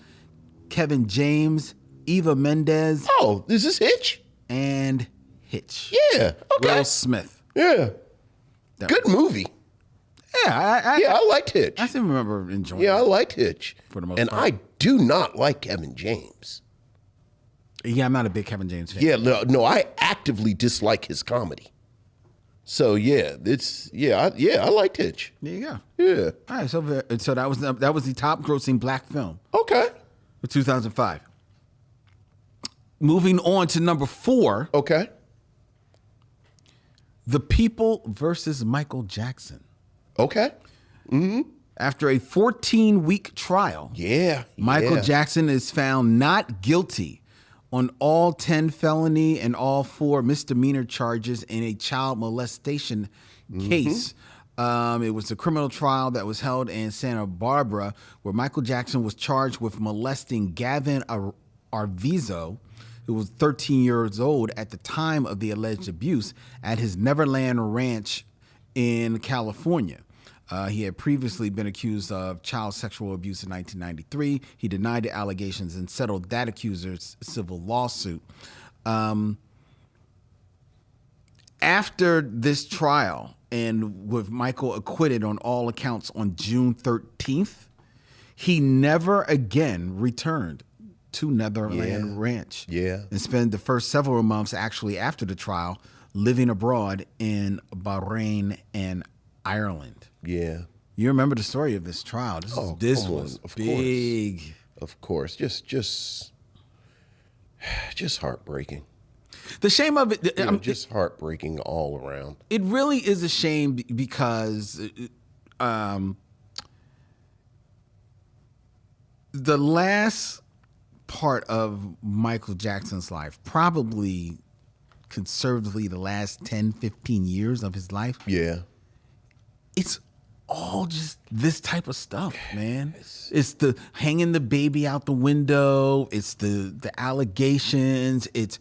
Kevin James, Eva Mendes. Oh, is this Hitch? And Hitch. Yeah. Okay. Will Smith. Yeah. Good movie. Yeah, I liked Hitch. I still remember enjoying Yeah, I it. liked Hitch. For the most and part. I do not like Kevin James. Yeah, I'm not a big Kevin James fan. Yeah, no, I actively dislike his comedy. So yeah, I liked Hitch. There you go. Yeah. All right, so that was the top grossing black film Okay. of 2005. Moving on to number 4, Okay. The People versus Michael Jackson. Okay. After a 14-week trial, Yeah. Michael yeah. Jackson is found not guilty on all 10 felony and all 4 misdemeanor charges in a child molestation case. It was a criminal trial that was held in Santa Barbara, where Michael Jackson was charged with molesting Gavin Arvizo, who was 13 years old at the time of the alleged abuse, at his Neverland Ranch in California. He had previously been accused of child sexual abuse in 1993. He denied the allegations and settled that accuser's civil lawsuit. After this trial, and with Michael acquitted on all accounts on June 13th, he never again returned to Neverland Ranch. Yeah. And spent the first several months actually after the trial living abroad in Bahrain and Ireland. Yeah. You remember the story of this trial. This come was on, of big. Of course. Just heartbreaking. The shame of it, Just heartbreaking all around. it really is a shame because the last part of Michael Jackson's life, probably conservatively the last 10, 15 years of his life, Yeah. it's all just this type of stuff, man. It's the hanging the baby out the window. It's the allegations. It's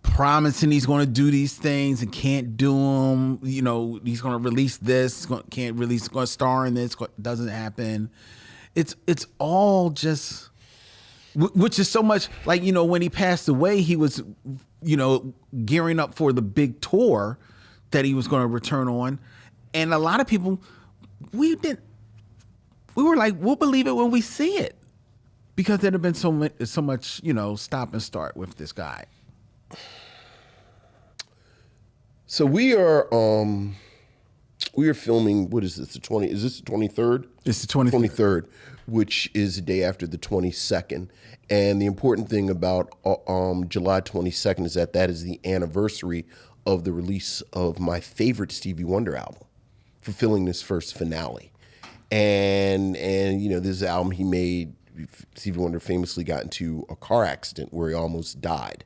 promising he's going to do these things and can't do them. You know, he's going to release this, can't release, going to star in this, doesn't happen. It's all just, which is so much like, you know, when he passed away, he was, you know, gearing up for the big tour that he was going to return on. And a lot of people, we were like, we'll believe it when we see it, because there'd have been so much, you know, stop and start with this guy. So we are filming, what is this, is this the 23rd? It's the 23rd. 23rd, which is the day after the 22nd. And the important thing about July 22nd is that is the anniversary of the release of my favorite Stevie Wonder album, fulfilling this first finale. And you know, this album he made, Stevie Wonder famously got into a car accident where he almost died.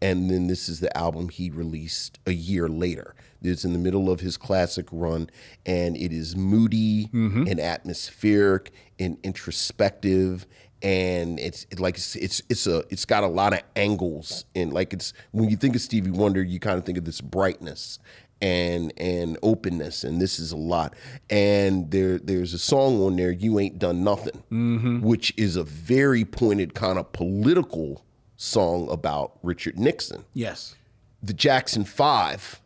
And then this is the album he released a year later. It's in the middle of his classic run, and it is moody and atmospheric and introspective, and it's got a lot of angles, and like, it's, when you think of Stevie Wonder, you kind of think of this brightness and openness, and this is a lot. And there's a song on there, "You Ain't Done Nothing," which is a very pointed kind of political song about Richard Nixon. Yes. The Jackson 5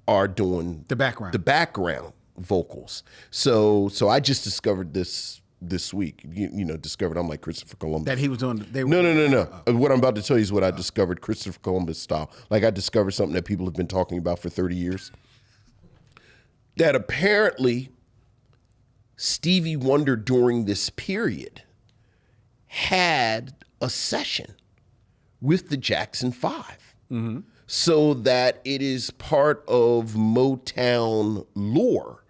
are doing The background vocals. So I just discovered this week. You know, discovered, I'm like Christopher Columbus. That he was doing. No. What I'm about to tell you is what I discovered, Christopher Columbus style. Like, I discovered something that people have been talking about for 30 years. That apparently Stevie Wonder during this period had a session with the Jackson 5. So that it is part of Motown lore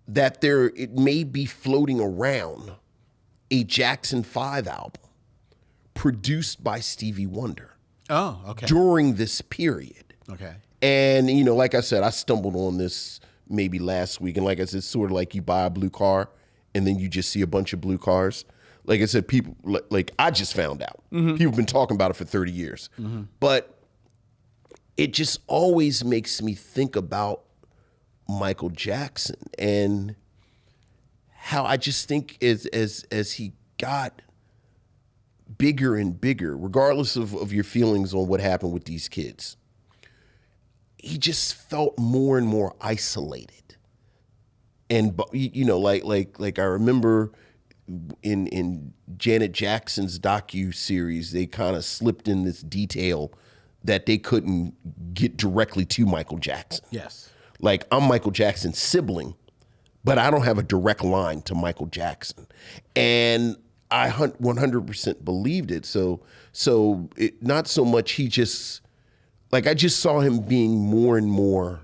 that it may be floating around a Jackson 5 album produced by Stevie Wonder Oh, okay. during this period. Okay. And, you know, like I said, I stumbled on this maybe last week. And like I said, it's sort of like you buy a blue car and then you just see a bunch of blue cars. Like I said, people, like I just found out. People have been talking about it for 30 years. But it just always makes me think about Michael Jackson and how I just think as he got bigger and bigger, regardless of your feelings on what happened with these kids, he just felt more and more isolated. And you know, like I remember in Janet Jackson's docu-series, they kind of slipped in this detail that they couldn't get directly to Michael Jackson. Yes. Like, I'm Michael Jackson's sibling, but I don't have a direct line to Michael Jackson. And I 100% believed it. So it, not so much he just, like, I just saw him being more and more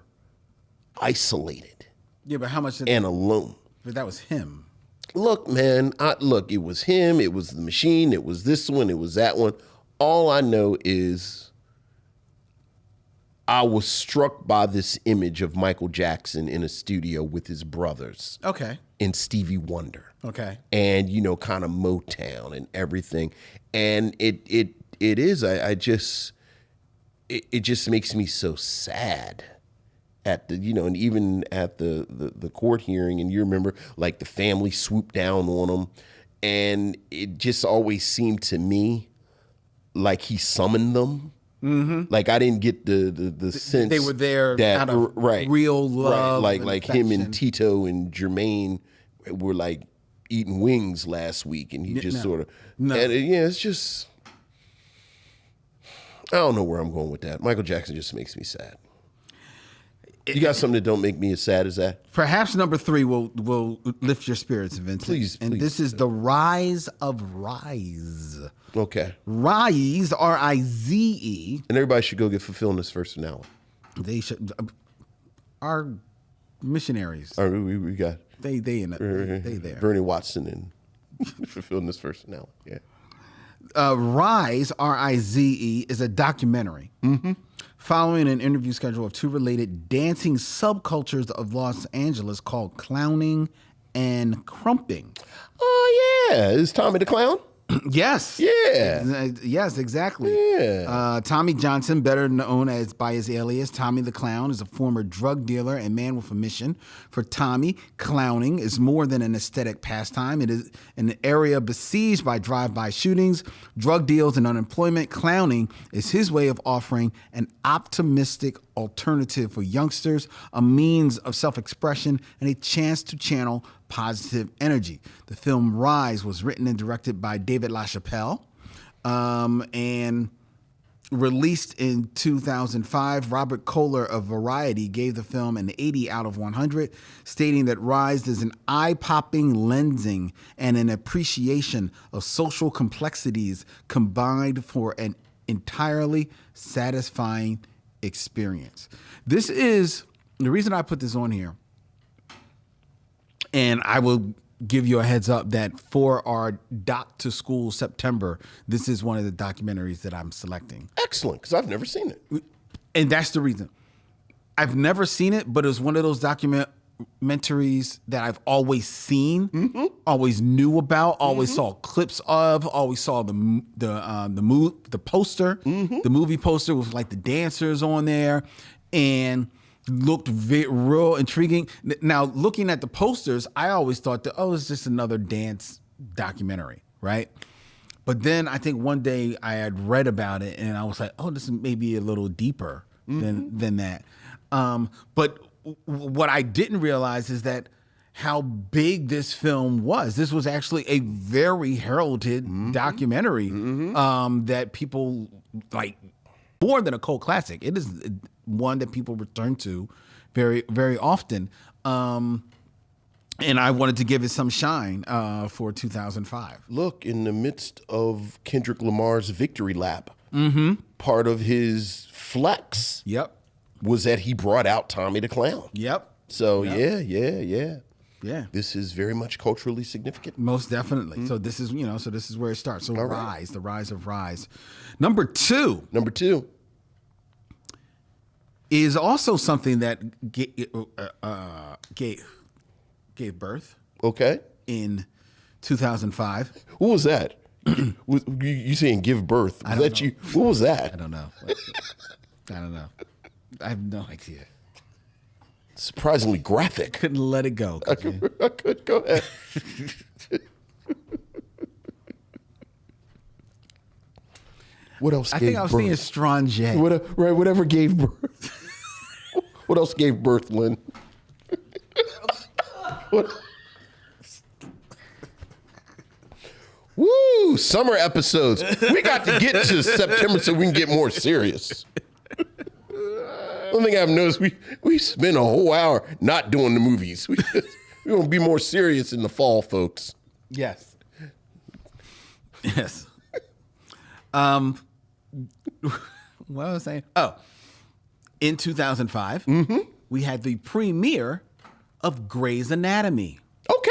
isolated. Yeah, but how much did and alone. But that was him. Look, man, look, it was him, it was the machine, it was this one, it was that one. All I know is I was struck by this image of Michael Jackson in a studio with his brothers. Okay. And Stevie Wonder. Okay. And, you know, kind of Motown and everything. And it is, I just, it just makes me so sad at the, you know, and even at the court hearing, and you remember, like, the family swooped down on him, and it just always seemed to me like he summoned them. Mm-hmm. Like, I didn't get the sense they were there that, out of real love, right. and like affection. him and Tito and Jermaine were like eating wings last week, and he just sort of, and it's just, I don't know where I'm going with that. Michael Jackson just makes me sad. You got something that don't make me as sad as that? Perhaps number 3 will lift your spirits, Vincent. Please. This is The Rise of Rise. Okay. Rise, R-I-Z-E. And everybody should go get fulfilled this first finale. They should. Our missionaries. All right, we got They there. Bernie Watson and fulfilling this first finale. Yeah. Rise, R-I-Z-E, is a documentary following an interview schedule of 2 related dancing subcultures of Los Angeles called clowning and crumping. Oh, yeah. Is Tommy the Clown? Yes. Yeah. Yes, exactly. Yeah. Tommy Johnson, better known as by his alias Tommy the Clown, is a former drug dealer and man with a mission. For Tommy, clowning is more than an aesthetic pastime. It is an area besieged by drive-by shootings, drug deals, and unemployment. Clowning is his way of offering an optimistic alternative for youngsters, a means of self-expression, and a chance to channel positive energy. The film Rise was written and directed by David LaChapelle and released in 2005. Robert Kohler of Variety gave the film an 80 out of 100, stating that Rise is an eye-popping lensing and an appreciation of social complexities combined for an entirely satisfying experience. This is the reason I put this on here. And I will give you a heads up that for our Doc to School September, this is one of the documentaries that I'm selecting. Excellent, because I've never seen it. And that's the reason. I've never seen it, but it was one of those documentaries that I've always seen, always knew about, always saw clips of, always saw the poster, the movie poster with like the dancers on there, and looked real intriguing. Now, looking at the posters, I always thought that, it's just another dance documentary, right? But then I think one day I had read about it and I was like, this is maybe a little deeper than that. But what I didn't realize is that how big this film was. This was actually a very heralded documentary that people like, more than a cult classic. It is one that people return to very, very often. And I wanted to give it some shine for 2005. Look, in the midst of Kendrick Lamar's victory lap, part of his flex was that he brought out Tommy the Clown. So, yeah. This is very much culturally significant. Most definitely. So this is, this is where it starts. So The Rise of Rise. Number two. is also something that gave birth Okay. in 2005. What was that? You saying give birth? Was that you? What was I that? don't know. I don't know. I have no idea. Surprisingly graphic. Couldn't let it go. I could go ahead. What else I gave think I was birth? seeing Strange. Whatever gave birth. What else gave birth, Lynn? What? Woo! Summer episodes. We got to get to September so we can get more serious. One thing I've noticed, we spend a whole hour not doing the movies. We're going to be more serious in the fall, folks. Yes. Yes. What was I saying? Oh, in 2005, we had the premiere of Grey's Anatomy. Okay.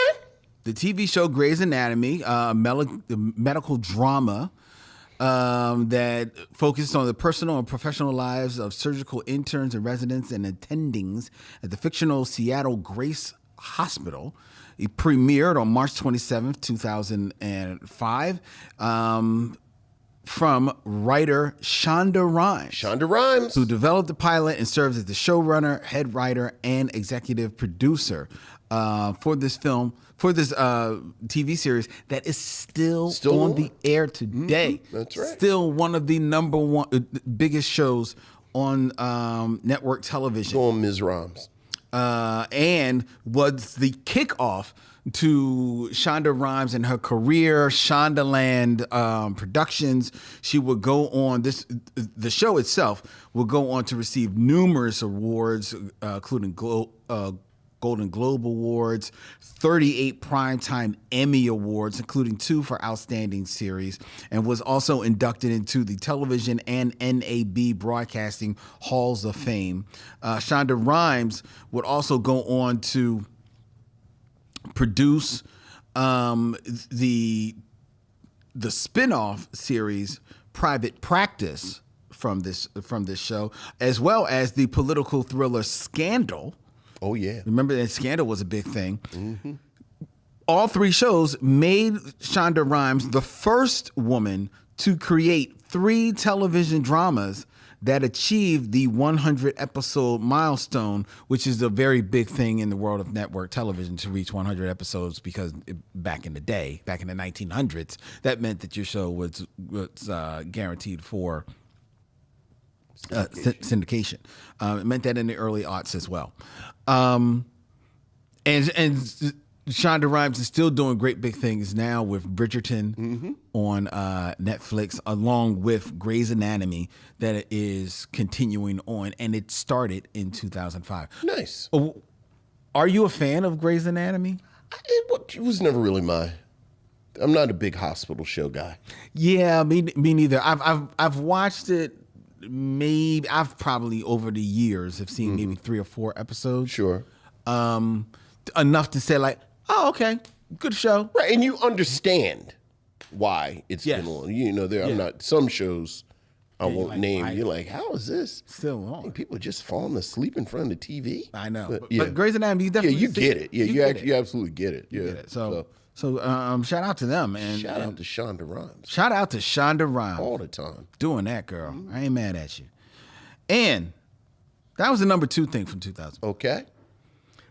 The TV show Grey's Anatomy, medical drama that focused on the personal and professional lives of surgical interns and residents and attendings at the fictional Seattle Grace Hospital. It premiered on March 27th, 2005, from writer Shonda Rhimes. Shonda Rhimes. Who developed the pilot and serves as the showrunner, head writer, and executive producer for this TV series that is still on the air today. That's right. Still one of the number one biggest shows on network television. Go on, Ms. Rhimes. And was the kickoff to Shonda Rhimes and her career, Shondaland Productions. She would go on the show itself will go on to receive numerous awards, including Golden Globe Awards, 38 Primetime Emmy Awards, including 2 for Outstanding Series, and was also inducted into the Television and NAB Broadcasting Halls of Fame. Shonda Rhimes would also go on to produce the spin-off series Private Practice from this show, as well as the political thriller Scandal. Oh, yeah. Remember that Scandal was a big thing. Mm-hmm. All 3 shows made Shonda Rhimes the first woman to create 3 television dramas that achieved the 100-episode milestone, which is a very big thing in the world of network television to reach 100 episodes because back in the day, back in the 1900s, that meant that your show was guaranteed for syndication. It meant that in the early aughts as well. And Shonda Rhimes is still doing great big things now with Bridgerton on Netflix, along with Grey's Anatomy that is continuing on, and it started in 2005. Nice. Are you a fan of Grey's Anatomy? It was never really I'm not a big hospital show guy. Yeah, me neither. I've watched it. Maybe I've probably over the years have seen maybe 3 or 4 episodes. Sure. Enough to say like, oh, okay, good show. Right, and you understand why it's Yes. been on. You know, there are not some shows I won't like, name. why- You're like, how is this Still I on. think people are just falling asleep in front of the TV? I know, yeah. but Grey's Anatomy, you Yeah, definitely you get it. Yeah, you absolutely get it. Yeah. get it. So shout out to them and shout out to Shonda Rhimes shout out to Shonda Rhimes all the time. doing that, girl. I ain't mad at you. And that was the number 2 thing from 2000. Okay.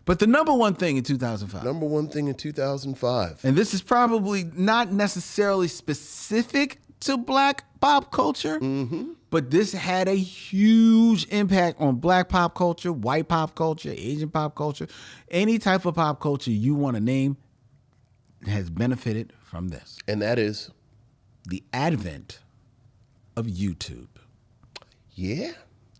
But the number 1 thing in 2005. Number 1 thing in 2005. And this is probably not necessarily specific to black pop culture, but this had a huge impact on black pop culture, white pop culture, Asian pop culture. Any type of pop culture you want to name has benefited from this. And that is? The advent of YouTube. Yeah.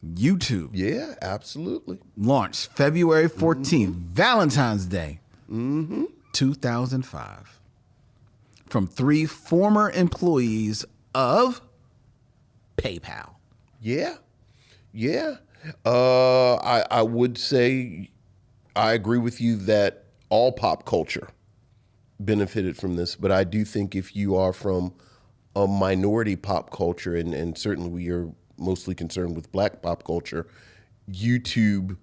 YouTube. Yeah, absolutely. Launched February 14th, Valentine's Day, 2005. From 3 former employees of PayPal. Yeah. Yeah. I would say I agree with you that all pop culture benefited from this, but I do think if you are from a minority pop culture, and certainly we are mostly concerned with black pop culture, YouTube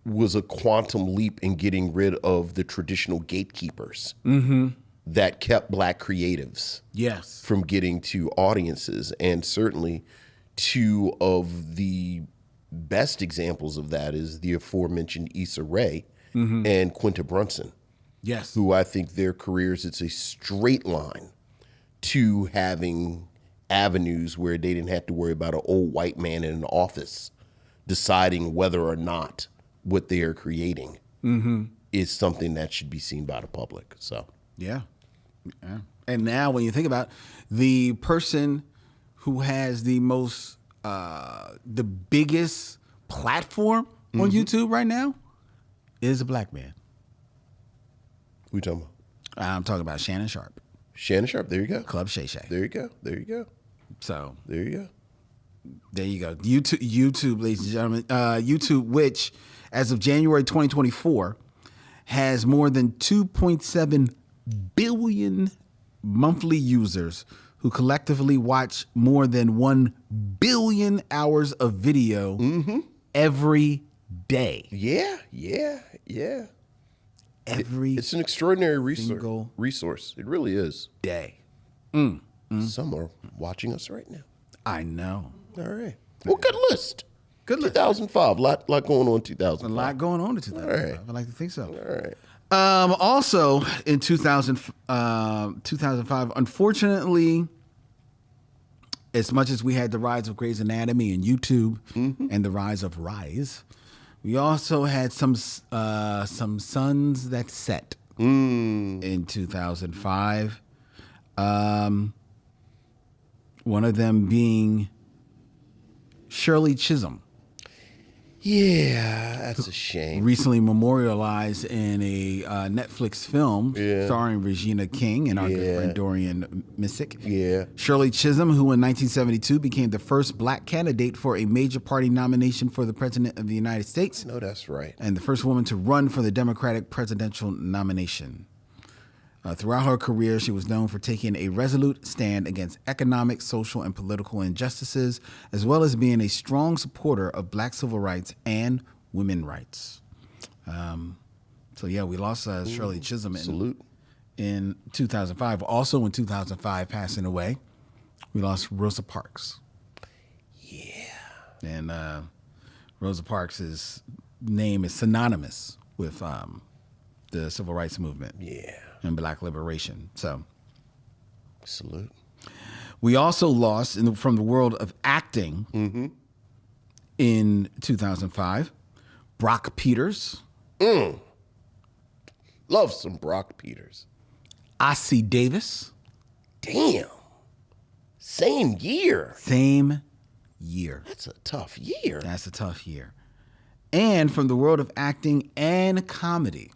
was a quantum leap in getting rid of the traditional gatekeepers that kept black creatives Yes. from getting to audiences. And certainly two of the best examples of that is the aforementioned Issa Rae and Quinta Brunson, Yes. who I think their careers, it's a straight line to having avenues where they didn't have to worry about an old white man in an office deciding whether or not what they are creating is something that should be seen by the public. So, Yeah. Yeah. And now when you think about the person who has the most, the biggest platform on YouTube right now is a black man. who you talking about? I'm talking about Shannon Sharp, Shannon Sharp. There you go. Club Shay Shay. There you go. There you go. So There you go. there you go. YouTube, ladies and gentlemen. YouTube, which as of January 2024, has more than 2.7 billion monthly users who collectively watch more than 1 billion hours of video every day. Yeah. Yeah. Yeah. Every It's an extraordinary single resource. It really is. day. Some are watching us right now. I know. All right. Well, good list. Good list. 2005. Lot going on in A 2005. lot going on in 2005. right. I like to think so. All right. Also in 2005, unfortunately, as much as we had the rise of Grey's Anatomy and YouTube and the rise of Rise, we also had some suns that set in 2005. One of them being Shirley Chisholm, Yeah, that's a shame. recently memorialized in a Netflix film Yeah. starring Regina King and our good Yeah. friend Dorian Missick. Yeah. Shirley Chisholm, who in 1972 became the first black candidate for a major party nomination for the President of the United States No, that's right. and the first woman to run for the Democratic presidential nomination. Throughout her career, she was known for taking a resolute stand against economic, social, and political injustices, as well as being a strong supporter of black civil rights and women's rights. So yeah, we lost Shirley Chisholm Salute. in 2005. Also in 2005, passing away, we lost Rosa Parks. Yeah. And Rosa Parks' name is synonymous with the civil rights movement. Yeah. And black liberation. So Salute. we also lost from the world of acting in 2005, Brock Peters, Love some Brock Peters. Ossie Davis, Damn. Same year. same year. That's a tough year. That's a tough year. And from the world of acting and comedy,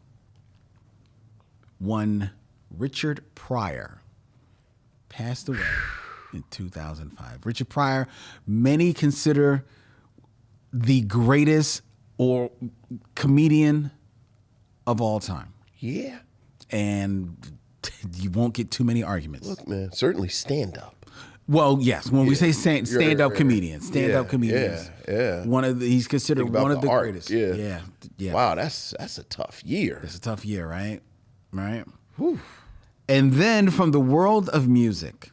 one Richard Pryor passed away in 2005. Richard Pryor, many consider the greatest or comedian of all time. Yeah. And you won't get too many arguments. Look, man, certainly stand up. Well, yes, when we say stand-up comedians, stand-up Yeah, comedians. yeah. He's considered Think about one of the art, greatest. yeah. Yeah. Wow, that's a tough year. It's a tough year, right? Right. Whew. And then from the world of music,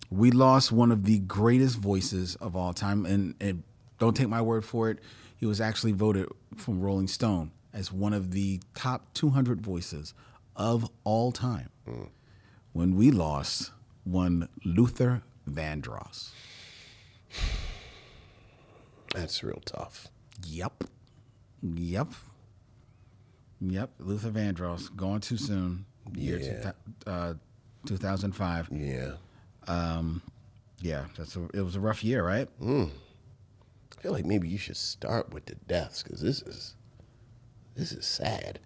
we lost one of the greatest voices of all time. And don't take my word for it. He was actually voted from Rolling Stone as one of the top 200 voices of all time. When we lost one Luther Vandross. That's real tough. Yep. Luther Vandross gone too soon. Year 2005. Yeah. Yeah, it was a rough year, right? I feel like maybe you should start with the deaths because this is sad.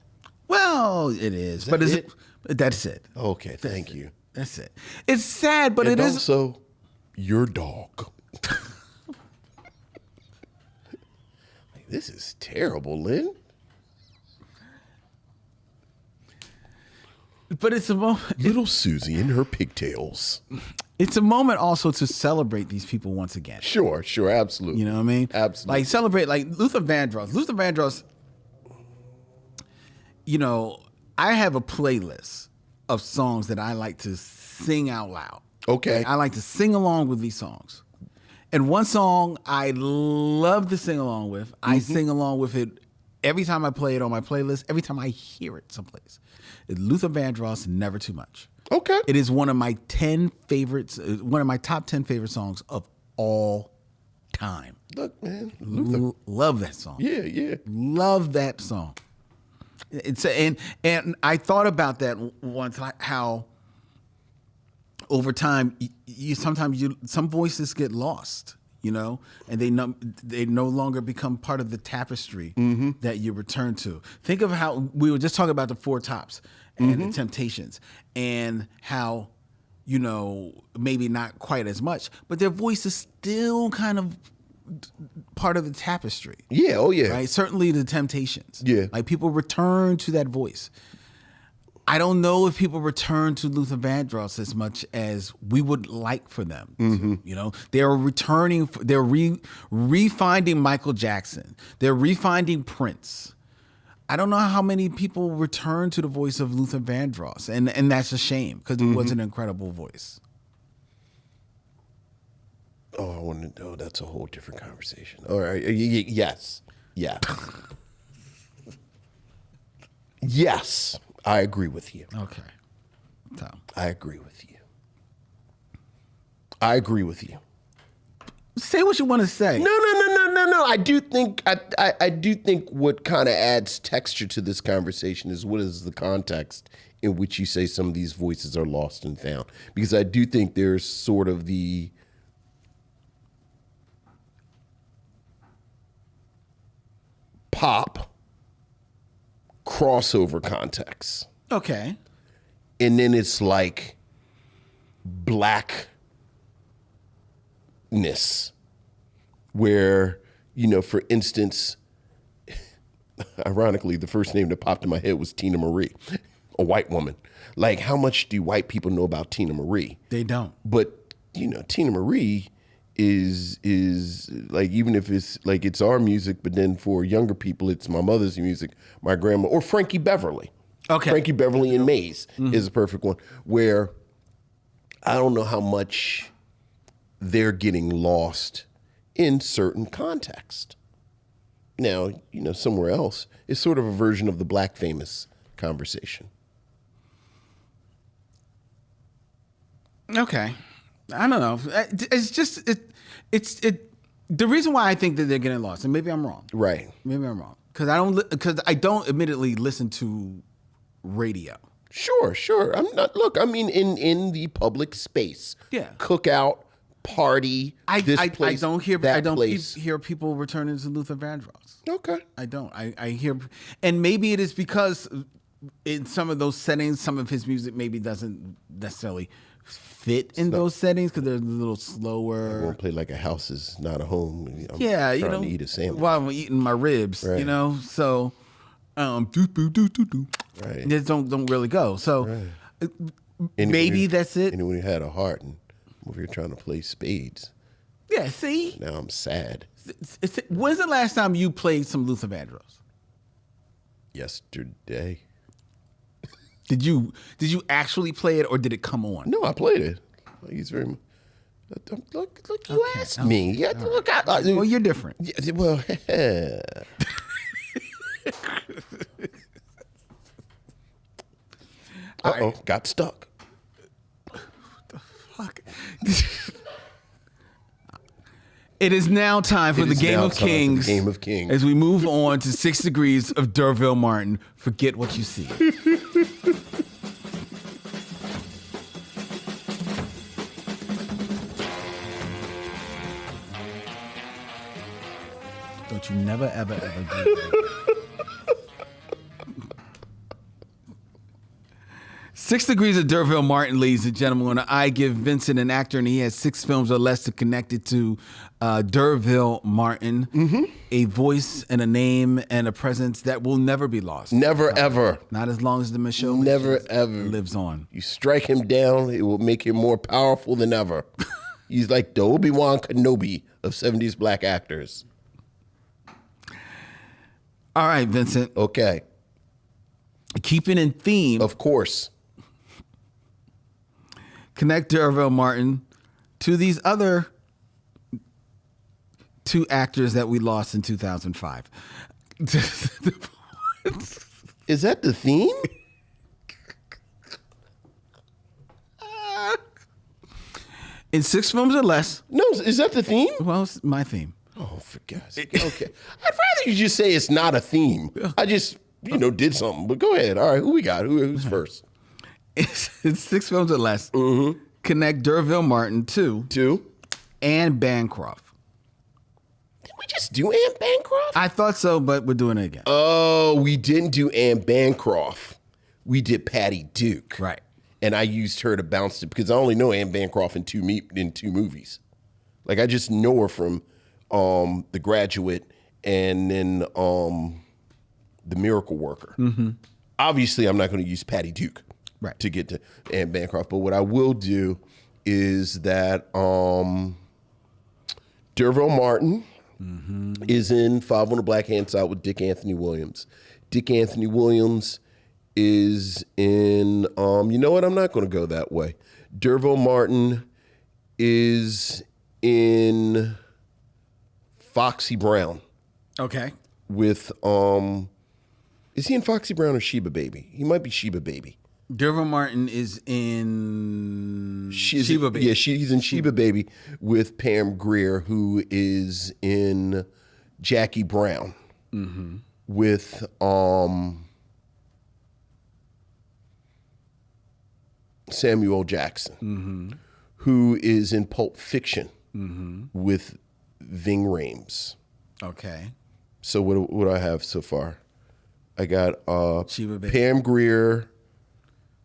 Well, it is, but that that's it. Okay, thank you. That's it. It's sad, but And it is. also your dog. Like, this is terrible, Lynn. But it's a moment. Little Susie and her pigtails. it's a moment also to celebrate these people once again. Sure, absolutely. You know what I mean? Absolutely. Like celebrate, like Luther Vandross. Luther Vandross, you know, I have a playlist of songs that I like to sing out loud. Okay. Like, I like to sing along with these songs. And one song I love to sing along with, I sing along with it every time I play it on my playlist, every time I hear it someplace. It's Luther Vandross, Never Too Much. Okay. It is one of my 10 favorites, one of my top 10 favorite songs of all time. Look, man. Luther. Love that song. Yeah. Love that song. It's and I thought about that once, like how over time some voices get lost, you know, and they no longer become part of the tapestry that you return to. Think of how we were just talking about the Four Tops and the Temptations, and how, you know, maybe not quite as much, but their voice is still kind of part of the tapestry. Yeah, oh yeah. Right? Certainly the Temptations. Yeah. Like people return to that voice. I don't know if people return to Luther Vandross as much as we would like for them to, you know? They're returning, they're refinding Michael Jackson. They're refinding Prince. I don't know how many people return to the voice of Luther Vandross, and that's a shame because it was an incredible voice. Oh, I want to know. That's a whole different conversation. All right. Yes. Yeah. Yes. I agree with you. Okay. So I agree with you. I agree with you. say what you want to say. No. I do think I do think what kind of adds texture to this conversation is what is the context in which you say some of these voices are lost and found. Because I do think there's sort of the pop crossover context. Okay. And then it's like blackness, where, you know, for instance, ironically, the first name that popped in my head was Tina Marie, a white woman. Like, how much do white people know about Tina Marie? They don't. But, you know, Tina Marie is like, even if it's like it's our music, but then for younger people, it's my mother's music, my grandma, or Frankie Beverly. Okay. Frankie Beverly and Maze is a perfect one, where I don't know how much they're getting lost in certain context. Now, you know, somewhere else, it's sort of a version of the Black famous conversation. Okay. I don't know. It's just it's the reason why I think that they're getting lost, and maybe I'm wrong. Right. Maybe I'm wrong because I don't admittedly listen to radio. Sure. I'm not. Look, I mean, in the public space. Yeah. Cookout, party. I place, don't hear that place. hear people returning to Luther Vandross. Okay. I don't. I hear, and maybe it is because in some of those settings, some of his music maybe doesn't necessarily fit in those settings because they're a little I slower. won't play like a house is not a home. I'm Yeah, trying to eat a sandwich. while I'm eating my ribs, Right. you know. So, Right. just don't really go. So, maybe that's it. Anyone who had a heart and over here trying to play spades. Yeah. See, Now I'm sad. when's the last time you played some Luther Vandross? Yesterday. Did you actually play it or did it come on? No, I played it. He's very. Look! You asked me. Yeah, look out. Well, you're different. Yeah, well, uh-oh, got stuck. Fuck. It is now time for the Game of Kings. Game of Kings. As we move on to 6 Degrees of D'Urville Martin. Forget what you see. Don't you never, ever do that. 6 Degrees of D'Urville Martin, ladies and gentlemen. When I give Vincent an actor and he has 6 films or less to connect it to D'Urville Martin, a voice and a name and a presence that will never be lost. Never, ever. Not as long as the Michelle Never, Michels ever. lives on. You strike him down, it will make him more powerful than ever. He's like the Obi-Wan Kenobi of 70s black actors. All right, Vincent. Okay. Keeping in theme, Of course. connect D'Urville Martin to these other 2 actors that we lost in 2005. Is that the theme? In 6 films or less. No, is that the theme? Well, it's my theme. Oh, for God's sake. Okay. I'd rather you just say it's not a theme. I just, did something. But go ahead. All right, who we got? Who's first? In 6 films or less. Connect D'Urville Martin to 2. Anne Bancroft. Did we just do Anne Bancroft? I thought so, but we're doing it again. Oh, we didn't do Anne Bancroft. We did Patty Duke. Right. And I used her to bounce it because I only know Anne Bancroft in two movies. Like I just know her from The Graduate and then The Miracle Worker. Obviously, I'm not going to use Patty Duke to get to Anne Bancroft. But what I will do is that D'Urville Martin is in 5 on the Black Hand Side with Dick Anthony Williams. Dick Anthony Williams is in, you know what? I'm not going to go that way. D'Urville Martin is in Foxy Brown Okay. with, is he in Foxy Brown or Sheba Baby? He might be Sheba Baby. D'Urville Martin is in Sheba Baby. Yeah, he's in Sheba Baby with Pam Grier, who is in Jackie Brown with, Samuel Jackson, who is in Pulp Fiction with Ving Rhames. Okay. So what do I have so far? I got Sheba Baby. Pam Grier,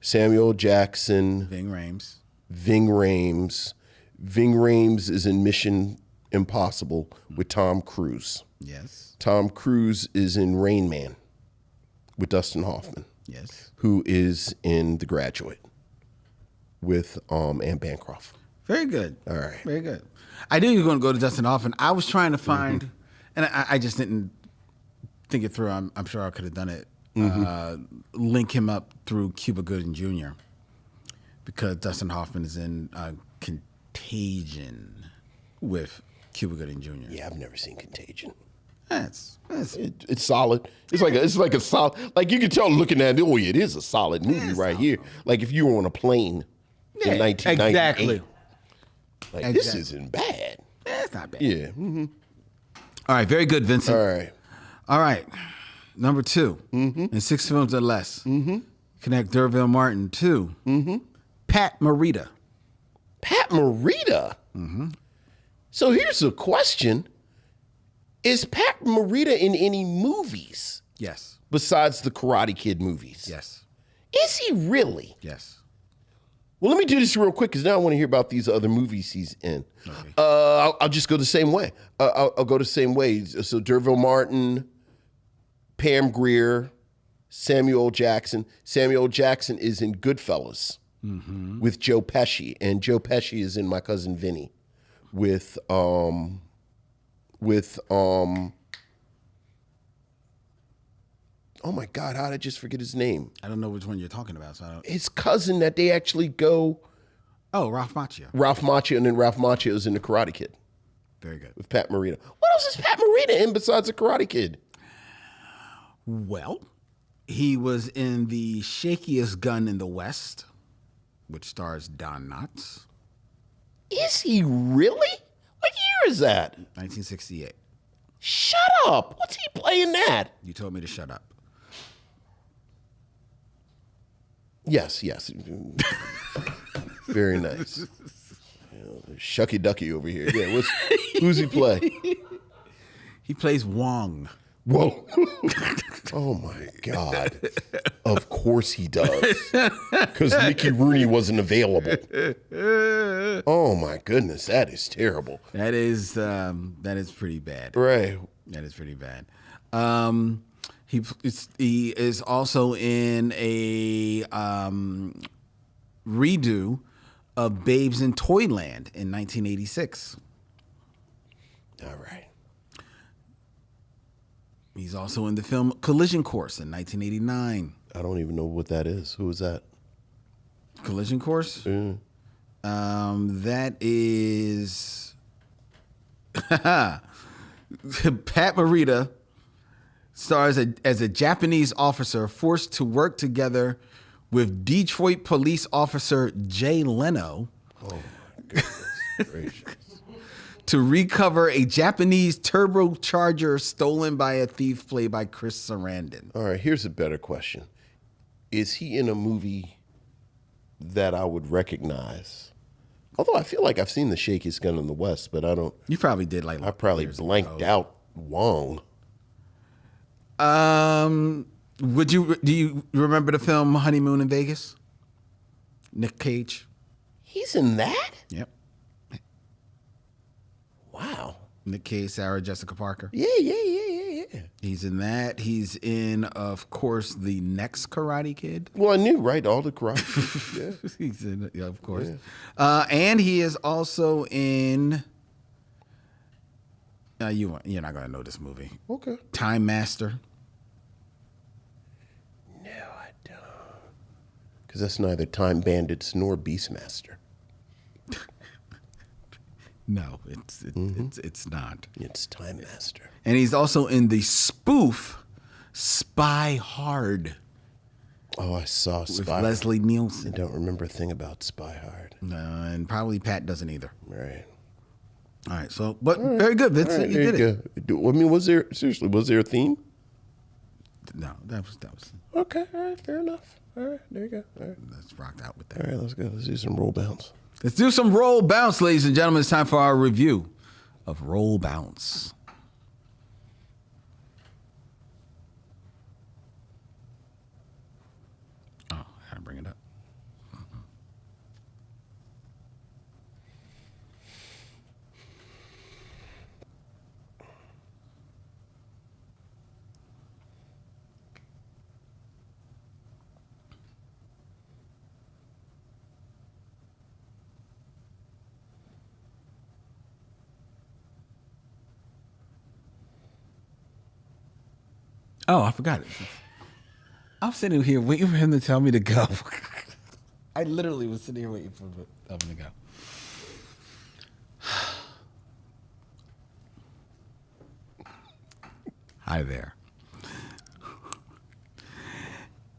Samuel Jackson, Ving Rhames. Ving Rhames. Ving Rhames is in Mission Impossible with Tom Cruise. Yes. Tom Cruise is in Rain Man with Dustin Hoffman, Yes. who is in The Graduate with Anne Bancroft. Very good. All right. Very good. I knew you were going to go to Dustin Hoffman. I was trying to find, and I just didn't think it through. I'm sure I could have done it. Link him up through Cuba Gooding Jr. because Dustin Hoffman is in Contagion with Cuba Gooding Jr. Yeah, I've never seen Contagion. That's It's solid. It's like a solid. Like you can tell looking at it. Oh, yeah, it is a solid movie right here. Like if you were on a plane in 1998. exactly. Like this isn't bad. That's not bad. Yeah. All right, very good, Vincent. All right. All right, number 2 in 6 films or less. Connect D'Urville Martin to Pat Morita. Pat Morita. So here's a question: is Pat Morita in any movies Yes. besides the Karate Kid movies? Yes. Is he really? Yes. Well, let me do this real quick because now I want to hear about these other movies he's in. Okay. I'll just go the same way. I'll go the same way. So D'Urville Martin, Pam Grier, Samuel Jackson. Samuel Jackson is in Goodfellas with Joe Pesci, and Joe Pesci is in My Cousin Vinny with oh my God, how did I just forget his name? I don't know which one you're talking about. So I don't. His cousin that they actually go. Oh, Ralph Macchio. Ralph Macchio, and then Ralph Macchio is in The Karate Kid Very good. with Pat Morita. What else is Pat Morita in besides The Karate Kid? Well, he was in The Shakiest Gun in the West, which stars Don Knotts, Is he really? What year is that? 1968. Shut up. What's he playing that? You told me to shut up. Yes. Very nice. Shucky Ducky over here. Yeah, who's he play? He plays Wong. Whoa. Oh, my God. Of course he does. Because Mickey Rooney wasn't available. Oh, my goodness. That is terrible. That is pretty bad. Right. That is pretty bad. He is also in a redo of Babes in Toyland in 1986. All right. He's also in the film Collision Course in 1989. I don't even know what that is. Who is that? Collision Course? Mm. That is Pat Morita stars as a Japanese officer forced to work together with Detroit police officer Jay Leno. Oh, my goodness gracious. To recover a Japanese turbocharger stolen by a thief played by Chris Sarandon. All right, here's a better question. Is he in a movie that I would recognize? Although I feel like I've seen The Shakiest Gun in the West, but I don't. You probably did like I probably years blanked ago. out Wong. Do you remember the film Honeymoon in Vegas? Nick Cage. He's in that? Yep. Wow. Nick Cage, Sarah Jessica Parker. Yeah. He's in that. He's in, of course, the next Karate Kid. Well, I knew, right? All the karate. Yeah. He's in, yeah, of course. And he is also in. You're not gonna know this movie. Okay. Time Master. No, I don't. Because that's neither Time Bandits nor Beastmaster. No, it's not. It's Time Master. And he's also in the spoof Spy Hard Oh, I saw with Spy. Leslie I Nielsen. don't remember a thing about Spy Hard. And probably Pat doesn't either. Right. All right, so very good, Vincent. All right, you there did it. go. I mean, was there a theme? No, that was. Okay, all right, fair enough. All right, there you go. All right, Let's rock out with all that. right, let's go. Let's do some roll bounce. Let's do some Roll Bounce, ladies and gentlemen. It's time for our review of Roll Bounce. Oh, I gotta bring it up. Oh, I forgot it. I'm sitting here waiting for him to tell me to go. I literally was sitting here waiting for him to go. Hi there.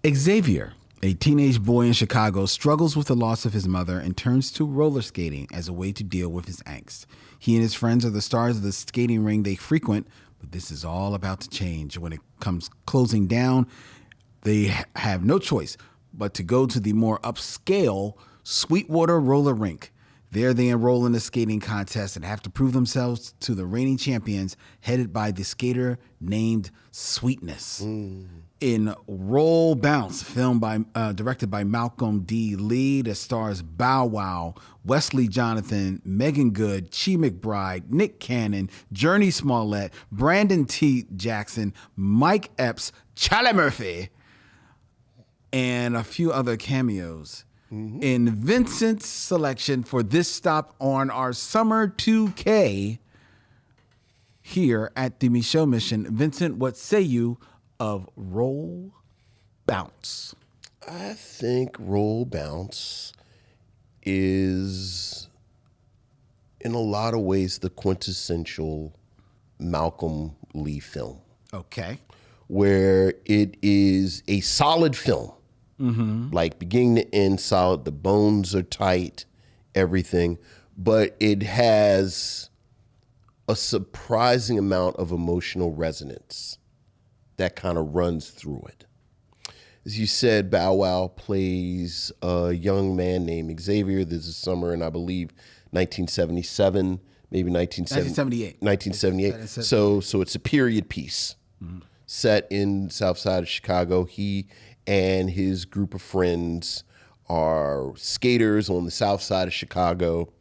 Xavier, a teenage boy in Chicago, struggles with the loss of his mother and turns to roller skating as a way to deal with his angst. He and his friends are the stars of the skating ring they frequent, but this is all about to change. When it comes closing down, they have no choice but to go to the more upscale Sweetwater roller rink. There they enroll in a skating contest and have to prove themselves to the reigning champions, headed by the skater named Sweetness. In Roll Bounce, directed by Malcolm D. Lee, that stars Bow Wow, Wesley Jonathan, Megan Good, Chi McBride, Nick Cannon, Journey Smollett, Brandon T. Jackson, Mike Epps, Charlie Murphy, and a few other cameos. In Vincent's selection for this stop on our Summer 2K here at the Michaud Mission, Vincent, what say you of Roll Bounce? I think Roll Bounce is, in a lot of ways, the quintessential Malcolm Lee film, Okay. where it is a solid film. Like beginning to end solid, the bones are tight, everything, but it has a surprising amount of emotional resonance that kind of runs through it. As you said, Bow Wow plays a young man named Xavier. This is summer in, I believe, 1977, maybe 1978. 1978. So it's a period piece. set in South Side of Chicago. He and his group of friends are skaters on the South Side of Chicago.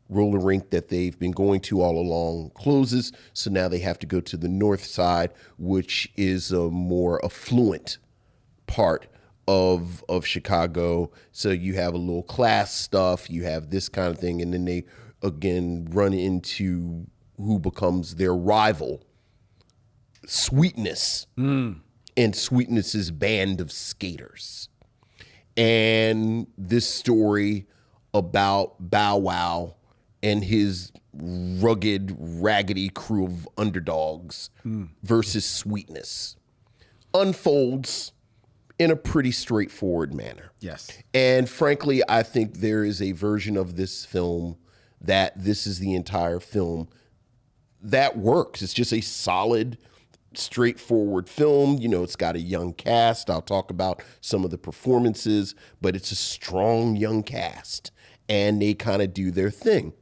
Roller rink that they've been going to all along closes, so now they have to go to the North Side, which is a more affluent part of Chicago. So you have a little class stuff, you have this kind of thing, and then they again run into who becomes their rival, Sweetness, and Sweetness's band of skaters. And this story about Bow Wow and his rugged, raggedy crew of underdogs versus Sweetness unfolds in a pretty straightforward manner. Yes. And frankly, I think there is a version of this film that this is the entire film that works. It's just a solid, straightforward film. You know, it's got a young cast. I'll talk about some of the performances, but it's a strong young cast, and they kind of do their thing.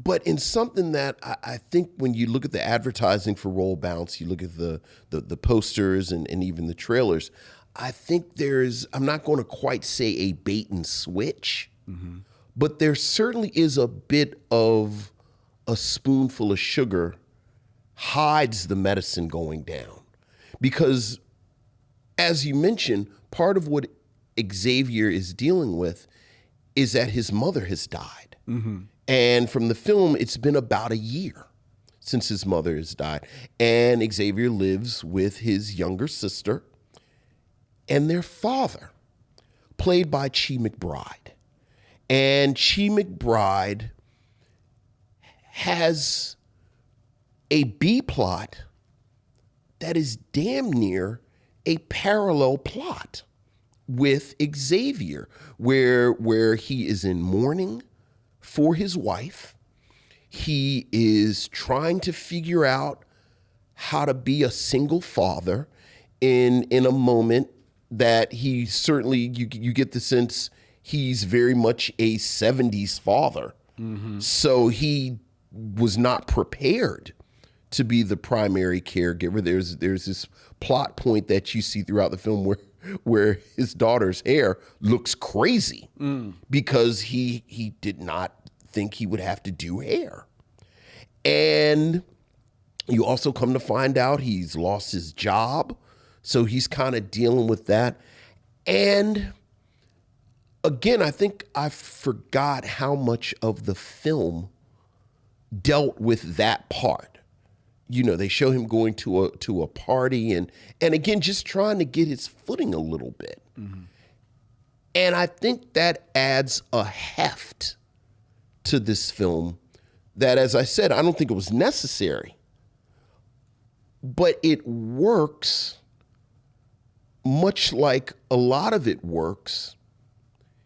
But in something that I think when you look at the advertising for Roll Bounce, you look at the posters and even the trailers, I think there's, I'm not going to quite say a bait and switch, but there certainly is a bit of a spoonful of sugar hides the medicine going down. Because as you mentioned, part of what Xavier is dealing with is that his mother has died. And from the film, it's been about a year since his mother has died. And Xavier lives with his younger sister and their father, played by Chi McBride. And Chi McBride has a B plot that is damn near a parallel plot with Xavier, where he is in mourning for his wife. He is trying to figure out how to be a single father in a moment that he certainly, you get the sense he's very much a 70s father. So he was not prepared to be the primary caregiver. There's this plot point that you see throughout the film where his daughter's hair looks crazy because he did not think he would have to do hair. And you also come to find out he's lost his job, so he's kind of dealing with that. And again, I think I forgot how much of the film dealt with that part. You know, they show him going to a party and again, just trying to get his footing a little bit. And I think that adds a heft to this film that, as I said, I don't think it was necessary, but it works much like a lot of it works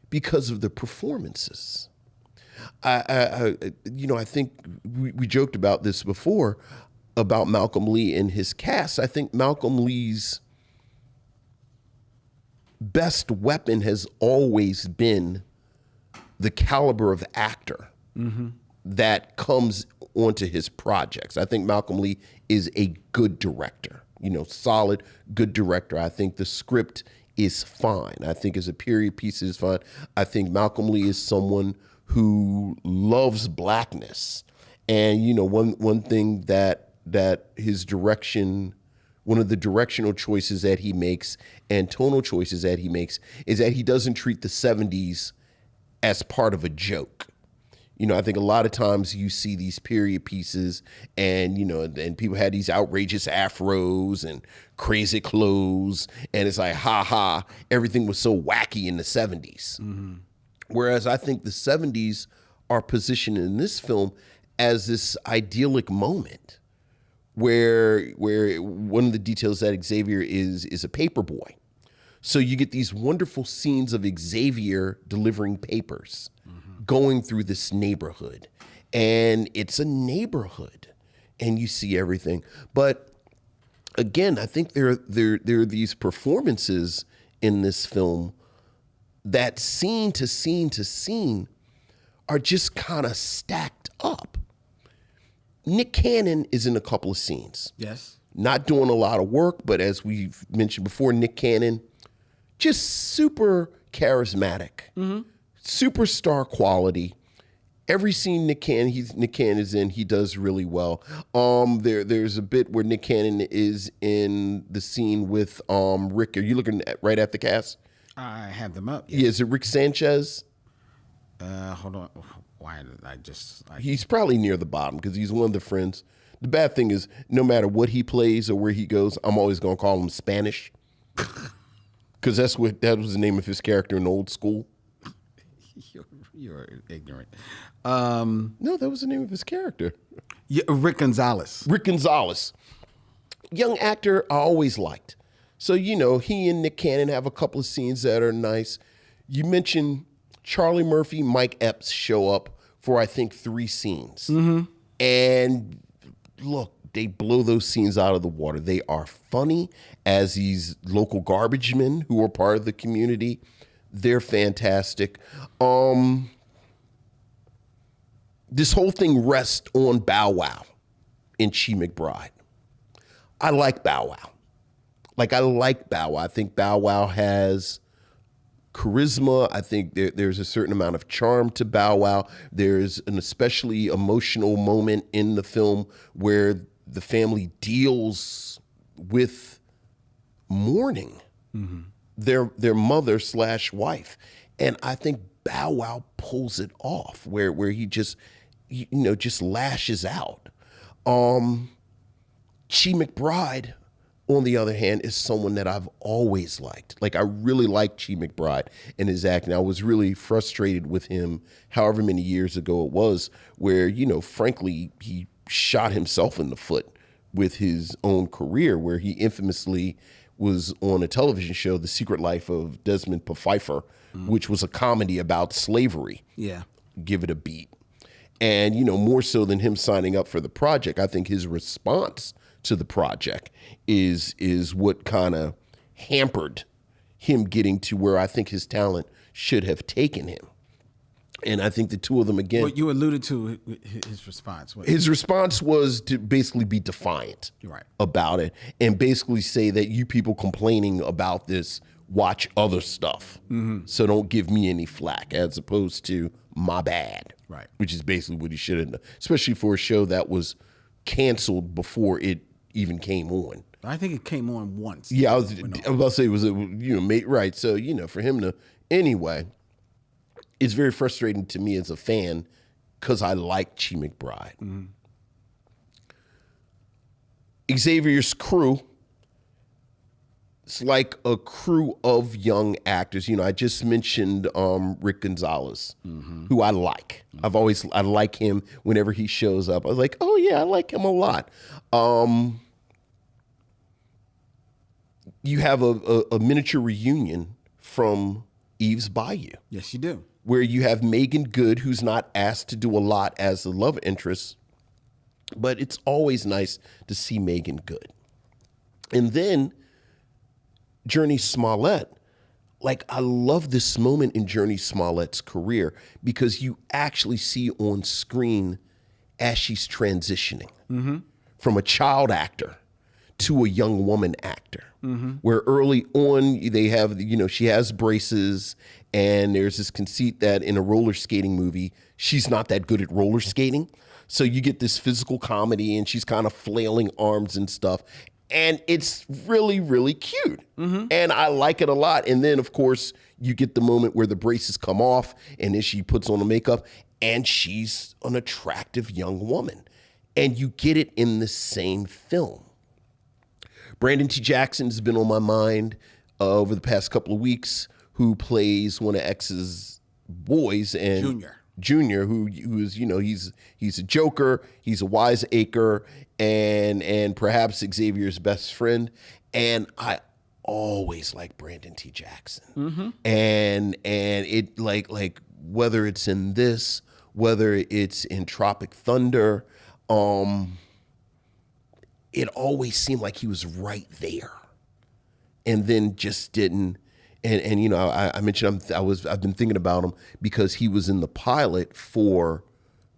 because of the performances. I think we joked about this before about Malcolm Lee and his cast. I think Malcolm Lee's best weapon has always been the caliber of actor that comes onto his projects. I think Malcolm Lee is a good director, solid, good director. I think the script is fine. I think as a period piece it is fine. I think Malcolm Lee is someone who loves blackness. And, one thing that his direction, one of the directional choices that he makes and tonal choices that he makes is that he doesn't treat the 70s as part of a joke. I think a lot of times you see these period pieces and, and people had these outrageous afros and crazy clothes. And it's like, ha ha, everything was so wacky in the 70s. Whereas I think the 70s are positioned in this film as this idyllic moment where one of the details that Xavier is a paper boy. So you get these wonderful scenes of Xavier delivering papers, going through this neighborhood. And it's a neighborhood and you see everything. But again, I think there are these performances in this film that scene to scene to scene are just kind of stacked up. Nick Cannon is in a couple of scenes. Yes. Not doing a lot of work, but as we've mentioned before, Nick Cannon, just super charismatic, superstar quality. Every scene Nick Cannon is in, he does really well. There's a bit where Nick Cannon is in the scene with Rick. Are you looking right at the cast? I have them up. Yeah, is it Rick Sanchez? Hold on. Why did I just... He's probably near the bottom because he's one of the friends. The bad thing is, no matter what he plays or where he goes, I'm always going to call him Spanish. Because that was the name of his character in Old School. You're ignorant. No, that was the name of his character. Yeah, Rick Gonzalez. Rick Gonzalez. Young actor I always liked. So, he and Nick Cannon have a couple of scenes that are nice. You mentioned Charlie Murphy, Mike Epps show up for, I think, 3 scenes. And look, they blow those scenes out of the water. They are funny as these local garbage men who are part of the community. They're fantastic. This whole thing rests on Bow Wow and Chi McBride. I like Bow Wow. I think Bow Wow has charisma. I think there's a certain amount of charm to Bow Wow. There's an especially emotional moment in the film where the family deals with mourning their mother/wife. And I think Bow Wow pulls it off where he just lashes out. Chi McBride, on the other hand, is someone that I've always liked. Like, I really like Chi McBride and his acting. I was really frustrated with him however many years ago it was where, frankly, he shot himself in the foot with his own career, where he infamously was on a television show, The Secret Life of Desmond Pfeiffer, which was a comedy about slavery. Yeah. Give it a beat. And, more so than him signing up for the project, I think his response to the project is what kind of hampered him getting to where I think his talent should have taken him. And I think the two of them, again... What you alluded to his response. His response was to basically be defiant about it and basically say that you people complaining about this watch other stuff. So don't give me any flack, as opposed to my bad. Right. Which is basically what he should have done, especially for a show that was canceled before it even came on. I think it came on once. Yeah, I was about to say it was right. So for him to anyway, it's very frustrating to me as a fan because I like Chi McBride. Xavier's crew. It's like a crew of young actors. I just mentioned Rick Gonzalez, who I like. I like him whenever he shows up. I was like, oh yeah, I like him a lot. You have a miniature reunion from Eve's Bayou. Yes, you do. Where you have Megan Good, who's not asked to do a lot as the love interest, but it's always nice to see Megan Good. And then Journey Smollett. Like, I love this moment in Journey Smollett's career because you actually see on screen as she's transitioning from a child actor to a young woman actor. Where early on they have, she has braces, and there's this conceit that in a roller skating movie, she's not that good at roller skating. So you get this physical comedy and she's kind of flailing arms and stuff. And it's really, really cute. And I like it a lot. And then, of course, you get the moment where the braces come off and then she puts on the makeup and she's an attractive young woman. And you get it in the same film. Brandon T. Jackson has been on my mind over the past couple of weeks, who plays one of X's boys, and Junior, who is, he's a joker, he's a wiseacre, and perhaps Xavier's best friend. And I always like Brandon T. Jackson. And it like whether it's in this, whether it's in Tropic Thunder, it always seemed like he was right there, and then just didn't. And I mentioned I've been thinking about him because he was in the pilot for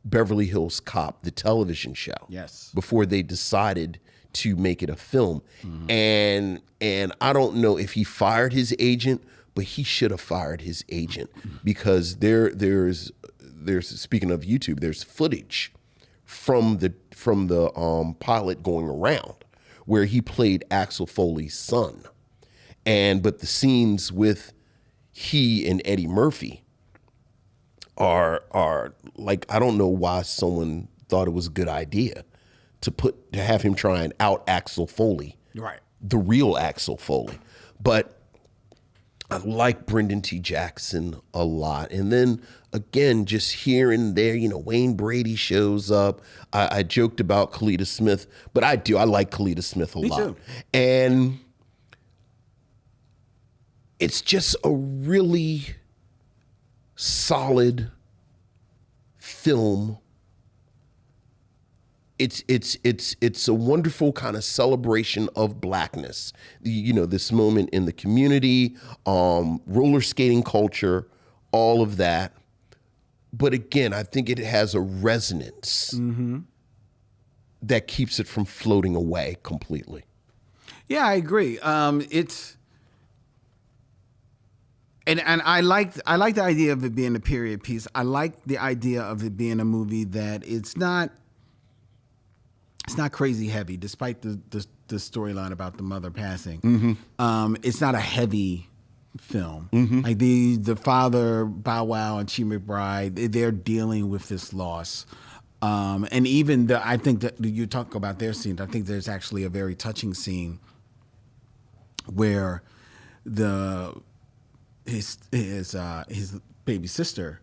Beverly Hills Cop, the television show. Yes. Before they decided to make it a film. And I don't know if he fired his agent, but he should have fired his agent, because there's speaking of YouTube, there's footage from the pilot going around where he played Axel Foley's son. But the scenes with he and Eddie Murphy are like, I don't know why someone thought it was a good idea to have him try and out Axel Foley, Right. the real Axel Foley. But I like Brendan T. Jackson a lot. And then again, just here and there, you know, Wayne Brady shows up. I joked about Kalita Smith, but I like Kalita Smith a lot. Too. And it's just a really solid film. It's a wonderful kind of celebration of blackness. You know, this moment in the community, roller skating culture, all of that. But again, I think it has a resonance that keeps it from floating away completely. Yeah, I agree. And I like the idea of it being a period piece. I like the idea of it being a movie that it's not crazy heavy, despite the storyline about the mother passing. It's not a heavy film. Like the father, Bow Wow and Chi McBride, they're dealing with this loss. And even I think that you talk about their scenes. I think there's actually a very touching scene where his baby sister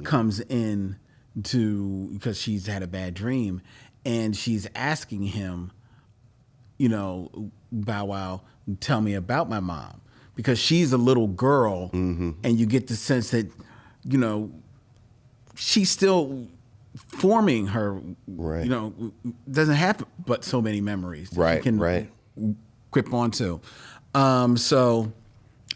comes in because she's had a bad dream, and she's asking him, you know, Bow Wow, tell me about my mom, because she's a little girl, and you get the sense that, you know, she's still forming her, Right. you know, doesn't have but so many memories that Right, she can right. grip onto. So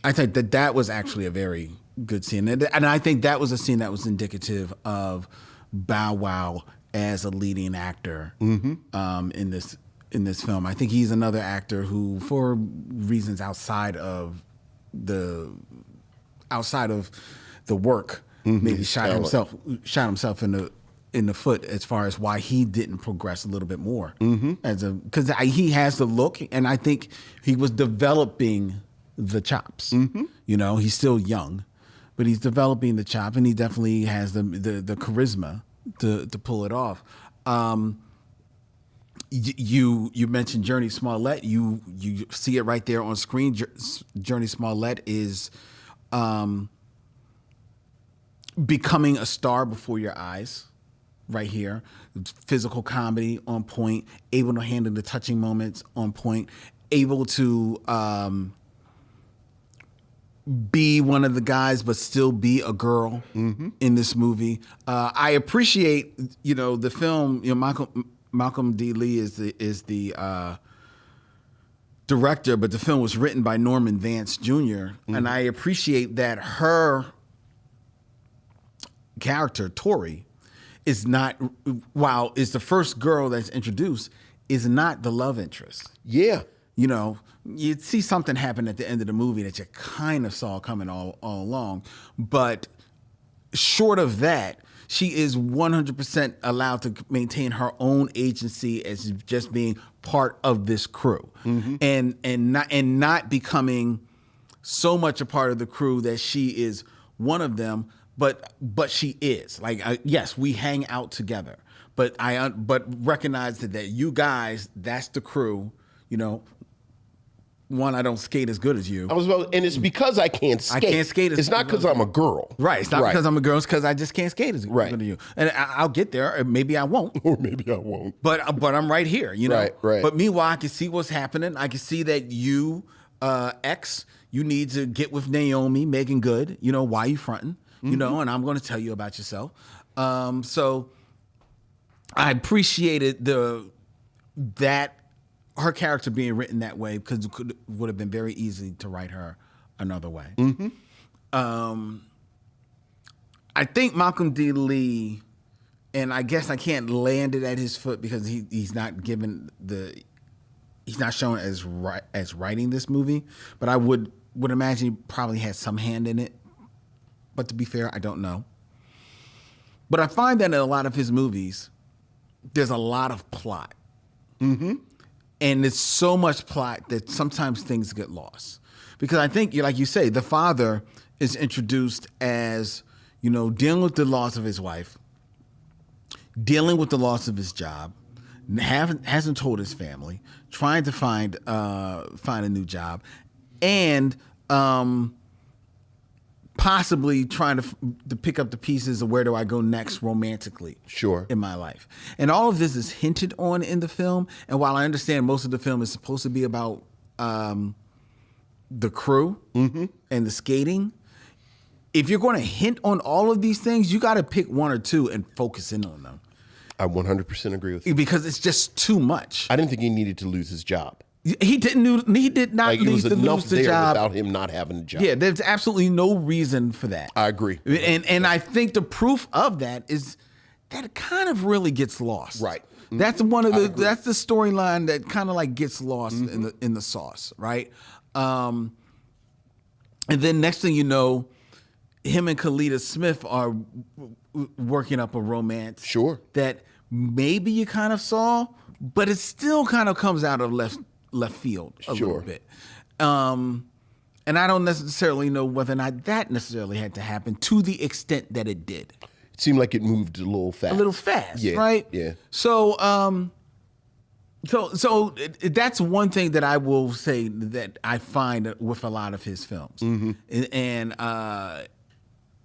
I think that was actually a very good scene. And I think that was a scene that was indicative of Bow Wow as a leading actor in this film. I think he's another actor who, for reasons outside of the work, maybe shot himself in the foot as far as why he didn't progress a little bit more. Because he has the look, and I think he was developing the chops. You know, he's still young, but he's developing the chop, and he definitely has the charisma to pull it off. You mentioned Journey Smollett. You see it right there on screen. Journey Smollett is becoming a star before your eyes right here. Physical comedy on point, able to handle the touching moments on point, able to be one of the guys but still be a girl in this movie. I appreciate, you know, the film, you know, Malcolm D. Lee is the director, but the film was written by Norman Vance Jr. And I appreciate that her character, Tori, is not, while is the first girl that's introduced, is not the love interest. Yeah. You know, you'd see something happen at the end of the movie that you kind of saw coming all along. But short of that, she is 100% allowed to maintain her own agency as just being part of this crew, and not becoming so much a part of the crew that she is one of them. But she is, like, yes, we hang out together, but recognize that you guys, that's the crew. You know, one, I don't skate as good as you. And it's because I can't skate. I can't skate as It's not because I'm a girl. Right. It's not because I'm a girl. It's because I just can't skate as good as you. And I'll get there. Or maybe I won't. Or maybe I won't. But I'm right here. You know. Right. But meanwhile, I can see what's happening. I can see that you, you need to get with Naomi, Megan Good. You know, why you fronting? You know, and I'm going to tell you about yourself. So I appreciated that her character being written that way, because it would have been very easy to write her another way. I think Malcolm D. Lee and I guess I can't land it at his foot because he's not shown as writing this movie. But I would imagine he probably has some hand in it. But to be fair, I don't know. But I find that in a lot of his movies, there's a lot of plot. Mm-hmm. And it's so much plot that sometimes things get lost. Because I think, like you say, the father is introduced as, dealing with the loss of his wife, dealing with the loss of his job, hasn't told his family, trying to find a new job, and possibly trying to pick up the pieces of where do I go next romantically in my life. And all of this is hinted on in the film. And while I understand most of the film is supposed to be about the crew and the skating, if you're going to hint on all of these things, you got to pick one or two and focus in on them. I 100% agree with you. Because it's just too much. I didn't think he needed to lose his job. He did not need to lose the job without him not having a job. Yeah, there's absolutely no reason for that. I agree. And I think the proof of that is that it kind of really gets lost. Right. That's that's the storyline that kind of like gets lost in the sauce, right? And then next thing you know, him and Kalita Smith are working up a romance. Sure. That maybe you kind of saw, but it still kind of comes out of left field a little bit. And I don't necessarily know whether or not that necessarily had to happen to the extent that it did. It seemed like it moved a little fast. Yeah, right? Yeah. So that's one thing that I will say that I find with a lot of his films.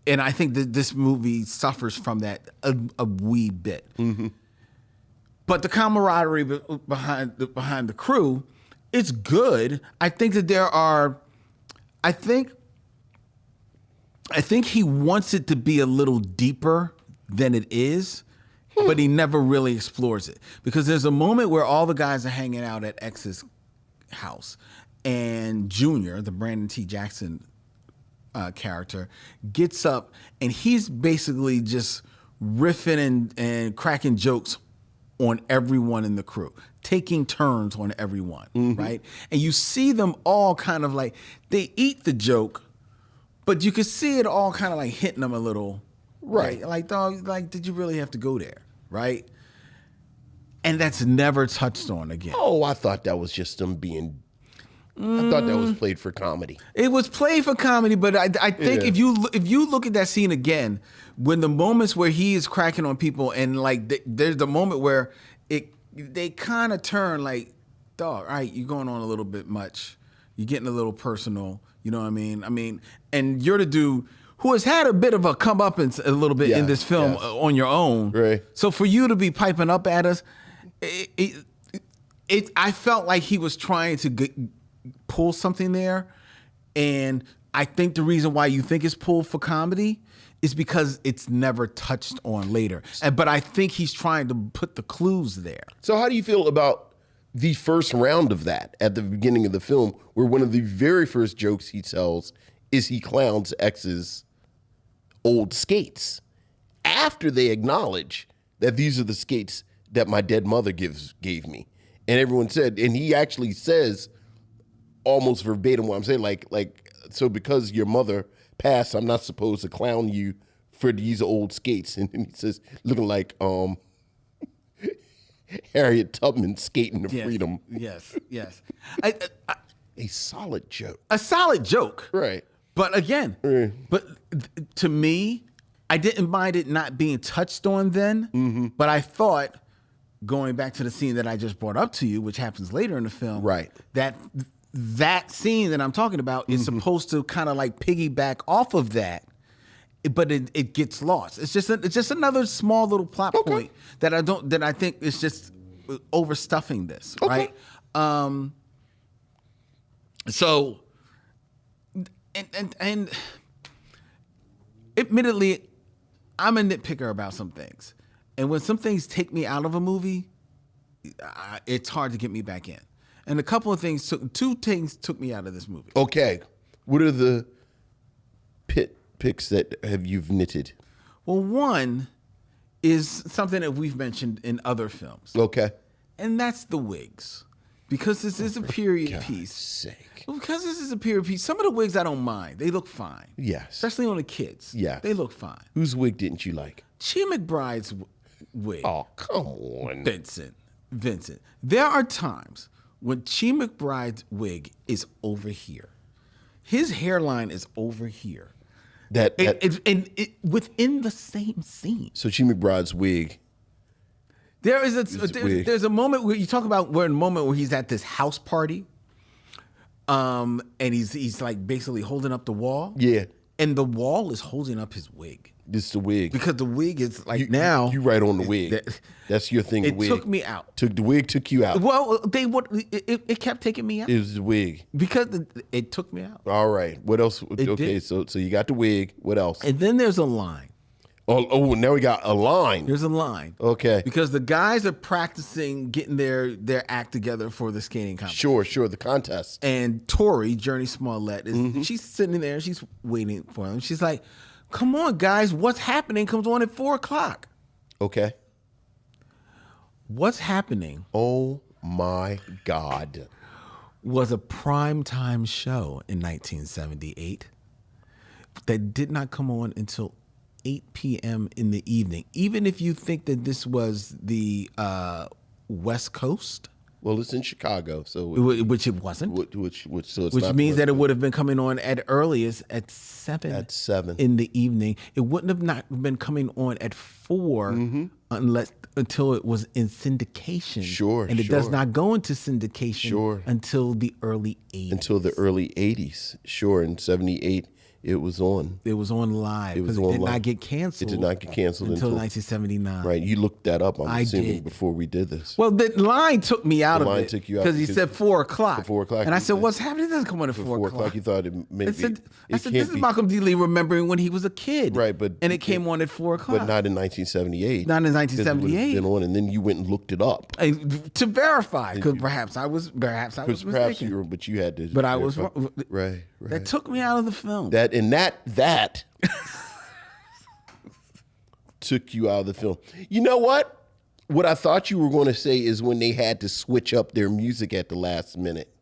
And I think that this movie suffers from that a wee bit. But the camaraderie behind the crew, it's good. I think that I think he wants it to be a little deeper than it is, but he never really explores it. Because there's a moment where all the guys are hanging out at X's house, and Junior, the Brandon T. Jackson character, gets up and he's basically just riffing and cracking jokes on everyone in the crew, taking turns on everyone, right? And you see them all kind of like, they eat the joke, but you can see it all kind of like hitting them a little, right? Like, dog, like, did you really have to go there, right? And that's never touched on again. Oh, I thought that was just them being... I thought that was played for comedy. It was played for comedy, but I think if you look at that scene again, when the moments where he is cracking on people and like there's the moment where they kind of turn like, dog, all right, you're going on a little bit much. You're getting a little personal. You know what I mean? I mean, and you're the dude who has had a bit of a comeuppance a little bit in this film on your own. Right. So for you to be piping up at us, I felt like he was trying to pull something there, and I think the reason why you think it's pulled for comedy is because it's never touched on later. But I think he's trying to put the clues there. So how do you feel about the first round of that at the beginning of the film, where one of the very first jokes he tells is he clowns X's old skates after they acknowledge that these are the skates that my dead mother gave me. And everyone said, and he actually says almost verbatim what I'm saying, like, so because your mother passed, I'm not supposed to clown you for these old skates. And then he says, looking like Harriet Tubman skating to freedom. Yes. A solid joke. A solid joke. Right. But again, to me, I didn't mind it not being touched on then, but I thought, going back to the scene that I just brought up to you, which happens later in the film, right, that scene that I'm talking about is supposed to kind of like piggyback off of that, but it gets lost. It's just another small little plot point that I think is just overstuffing this, right? So, and admittedly, I'm a nitpicker about some things. And when some things take me out of a movie, it's hard to get me back in. And a couple of things, two things took me out of this movie. Okay. What are the picks that you've knitted? Well, one is something that we've mentioned in other films, Okay. and that's the wigs. Because this is a period God's piece. sake. Because this is a period piece, some of the wigs I don't mind. They look fine. Yes. Especially on the kids. Yes. They look fine. Whose wig didn't you like? Chi McBride's wig. Oh, come on. Vincent. There are times when Chi McBride's wig is over here. His hairline is over here. Within the same scene. So Chi McBride's wig. There's a moment where you talk about a moment where he's at this house party, and he's like basically holding up the wall. Yeah. And the wall is holding up his wig. This is the wig. Because the wig is like You right on the wig. That's your thing. It the wig took me out. The wig took you out. Well, it kept taking me out. It was the wig. Because it took me out. All right. What else? Okay, did. so you got the wig. What else? And then there's a line. Oh, now we got a line. There's a line. Okay. Because the guys are practicing getting their act together for the skating competition. Sure, the contest. And Tori, Journey Smollett, she's sitting there. She's waiting for them. She's like, "Come on, guys! What's happening comes on at 4:00." Okay. What's happening? Oh my God! Was a primetime show in 1978 that did not come on until 8 p.m. in the evening. Even if you think that this was the West Coast. Well, it's in Chicago, so which it wasn't. Which means that it would have been coming on at earliest at 7. At 7 in the evening. It wouldn't have not been coming on at 4 until it was in syndication. Sure, and it does not go into syndication until the early 80s. Until the early 80s. Sure, in 78. It was on. It was on live. It was on. on. It did not get canceled. It did not get canceled until 1979. Right. You looked that up. I assuming did. Before we did this. Well, the line took me out of it. The line took you out because he said 4:00. 4:00. And I said, "What's happening? It doesn't come on at 4:00. You thought it maybe. I said, "This is Malcolm D. Lee remembering when he was a kid." Right, and it came on at 4:00. But not in 1978. Not in 1978. Been on, and then you went and looked it up to verify, because perhaps I was mistaken. Perhaps you were, but you had to. But I was wrong. Right. That took me out of the film. That took you out of the film. You know what? What I thought you were going to say is when they had to switch up their music at the last minute,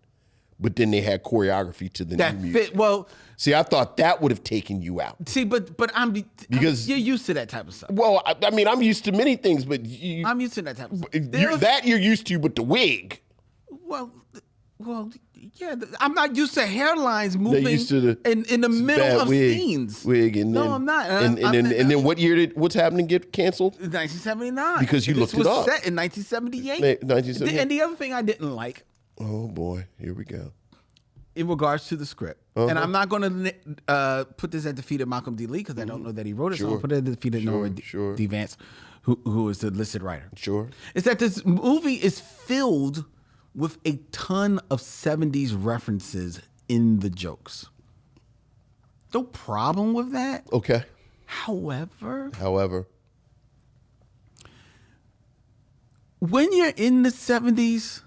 but then they had choreography to the new music. Well, see, I thought that would have taken you out. See, but because you're used to that type of stuff. Well, I mean, I'm used to many things, but I'm used to that type of stuff. You're used to, but the wig. Well, yeah, I'm not used to hairlines moving in the middle of scenes. I'm not. And then what's happening get canceled? 1979. Because you looked it up. Set in 1978. 1978. And the other thing I didn't like. Oh boy, here we go. In regards to the script, and I'm not going to put this at the feet of Malcolm D. Lee because I don't know that he wrote it. So I'll put it at the feet of Nora D. Vance, who is the listed writer. Sure. It's that this movie is filled with a ton of 70s references in the jokes. No problem with that. Okay. However, when you're in the 70s,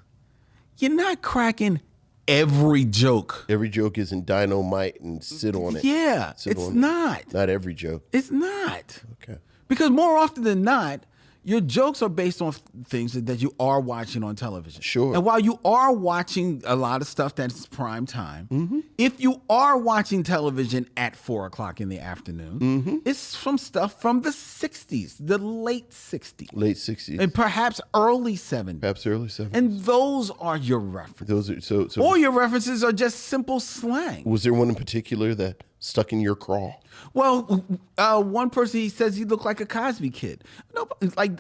you're not cracking every joke. Every joke isn't dynamite and sit on it. Yeah, it's not. Not every joke. It's not. Okay. Because more often than not, your jokes are based on things that you are watching on television. Sure. And while you are watching a lot of stuff that's prime time, if you are watching television at 4:00 in the afternoon, it's from stuff from the 60s, the late 60s. Late 60s. And perhaps early 70s. Perhaps early 70s. And those are your references. Those are so or your references are just simple slang. Was there one in particular that stuck in your craw? Well, one person, he says he looked like a Cosby kid. No, like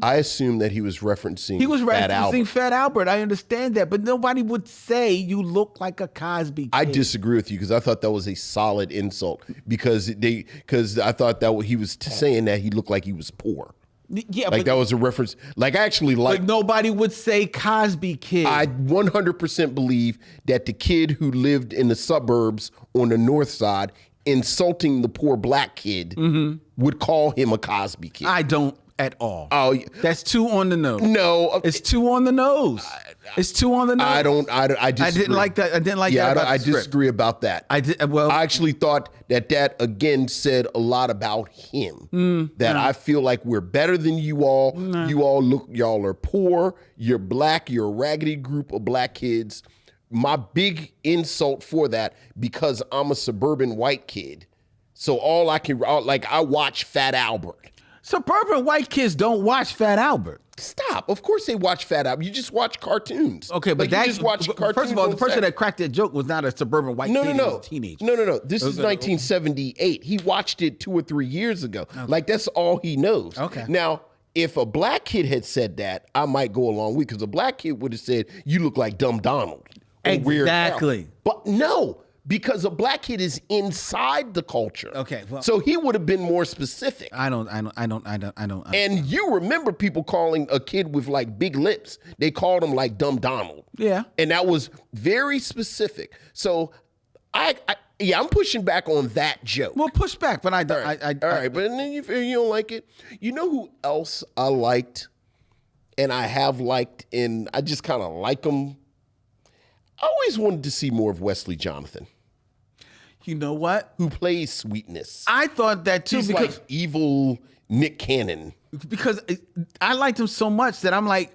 I assume that he was referencing. Fat Albert. I understand that, but nobody would say you look like a Cosby kid. I disagree with you because I thought that was a solid insult because I thought that he was saying that he looked like he was poor. Yeah, like that was a reference. Like I actually like. But nobody would say Cosby kid. I 100% believe that the kid who lived in the suburbs on the north side insulting the poor black kid would call him a Cosby kid. I don't. at all. Oh, yeah. That's too on the nose. No, It's too on the nose. It's too on the nose. I disagree. I didn't like that. I didn't like Yeah, that. About I the script. disagree about that. I did. Well, I actually thought that again said a lot about him. That I feel like we're better than you all. Y'all are poor. You're black. You're a raggedy group of black kids. My big insult for that, because I'm a suburban white kid. So all I can, I watch Fat Albert. suburban white kids don't watch Fat Albert. Stop. Of course they watch Fat Albert. You just watch cartoons. Okay, but you just watch cartoons. First of all, the on person Saturday. that cracked that joke was not a suburban white kid. He was a teenager. No. This is 1978. He watched it 2 or 3 years ago. Okay. Like, that's all he knows. Okay. Now, if a black kid had said that, I might go along with it, because a black kid would have said, you look like Dumb Donald. Exactly. But no, because a black kid is inside the culture. Okay, well, so he would have been more specific. I don't. And you remember people calling a kid with like big lips, they called him like Dumb Donald. Yeah. And that was very specific. So I'm pushing back on that joke. Well, push back, but I don't. All right, but then you don't like it. You know who else I liked, and I have liked, and I just kind of like him? I always wanted to see more of Wesley Jonathan. You know what? Who plays Sweetness. I thought that too. He's because like evil Nick Cannon. Because I liked him so much that I'm like,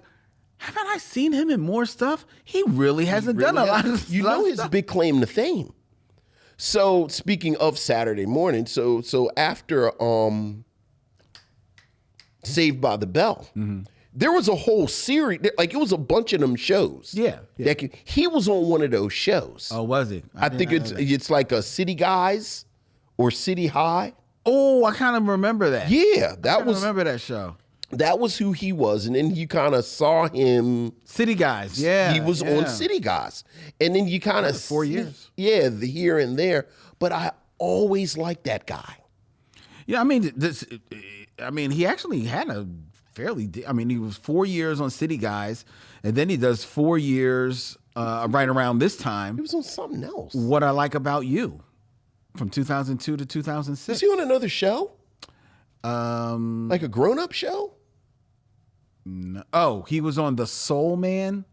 haven't I seen him in more stuff? He really hasn't done a lot of stuff. You know his big claim to fame. So speaking of Saturday morning, so after Saved by the Bell, there was a whole series, like it was a bunch of them shows. Yeah. He was on one of those shows. Oh, was he? I think it's like a City Guys or City High. Oh, I kind of remember that. Yeah, I remember that show. That was who he was, and then you kind of saw him. City Guys, yeah. He was on City Guys, and then you kind of 4 years. Yeah, the here and there. But I always liked that guy. Yeah, I mean, he actually had a fairly. I mean, he was 4 years on City Guys, and then he does 4 years right around this time. He was on something else. What I Like About You, from 2002 to 2006. Was he on another show? Like a grown-up show? No. Oh, he was on The Soul Man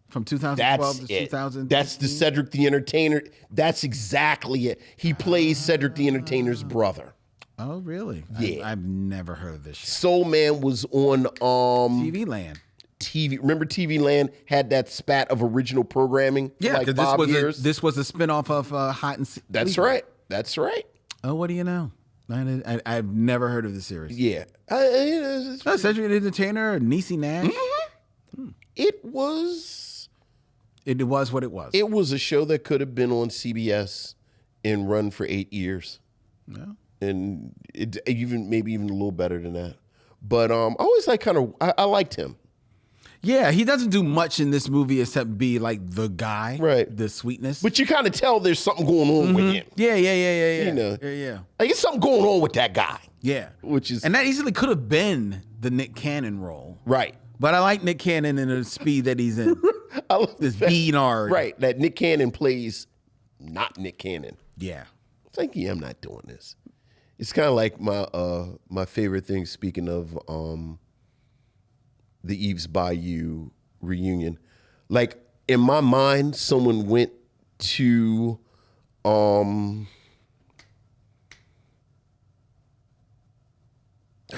from 2012 to 2000. That's the Cedric the Entertainer. That's exactly it. He plays Cedric the Entertainer's brother. Oh, really? Yeah. I've never heard of this show. Soul Man was on TV Land. Remember TV Land had that spat of original programming for like 5 years? This was a spinoff of Hot and That's right. That's right. Oh, what do you know? I've never heard of the series. Yeah. Cedric the Entertainer, Niecy Nash. Mm-hmm. It was what it was. It was a show that could have been on CBS and run for 8 years. Yeah. And maybe even a little better than that. But I always I liked him. Yeah, he doesn't do much in this movie except be like the guy, right? The sweetness. But you kind of tell there's something going on with him. Yeah. You know, yeah. Like there's something going on with that guy. Yeah, and that easily could have been the Nick Cannon role, right? But I like Nick Cannon in the speed that he's in. I love this Beanard, right? That Nick Cannon plays not Nick Cannon. Yeah, it's like I'm not doing this. It's kind of like my favorite thing. Speaking of the Eve's Bayou reunion, like in my mind, someone went to how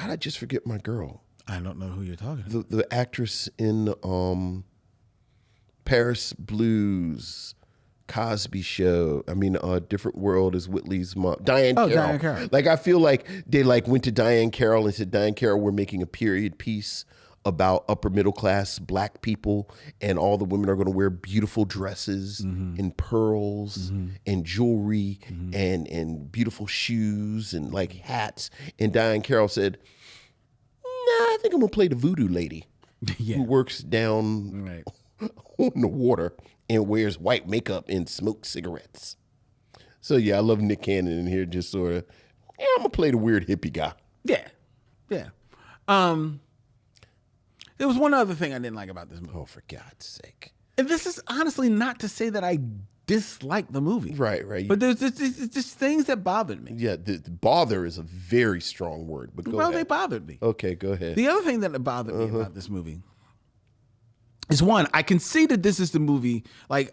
did I just forget my girl? I don't know who you're talking about. The actress in Paris Blues, Cosby Show. I mean, Different World is Whitley's mom. Diane Carroll. Diane Carroll. Like I feel like they went to Diane Carroll and said, Diane Carroll, we're making a period piece about upper middle class black people, and all the women are going to wear beautiful dresses and pearls and jewelry and beautiful shoes and like hats. And Diane Carroll said, nah, I think I'm going to play the voodoo lady who works down on the water and wears white makeup and smokes cigarettes. So yeah, I love Nick Cannon in here, just sort of, I'm going to play the weird hippie guy. Yeah. There was one other thing I didn't like about this movie. Oh, for God's sake. And this is honestly not to say that I dislike the movie. Right. But there's just things that bothered me. Yeah, the bother is a very strong word. But go Well, they ahead. bothered me. Okay, go ahead. The other thing that bothered me about this movie is, one, I can see that this is the movie. Like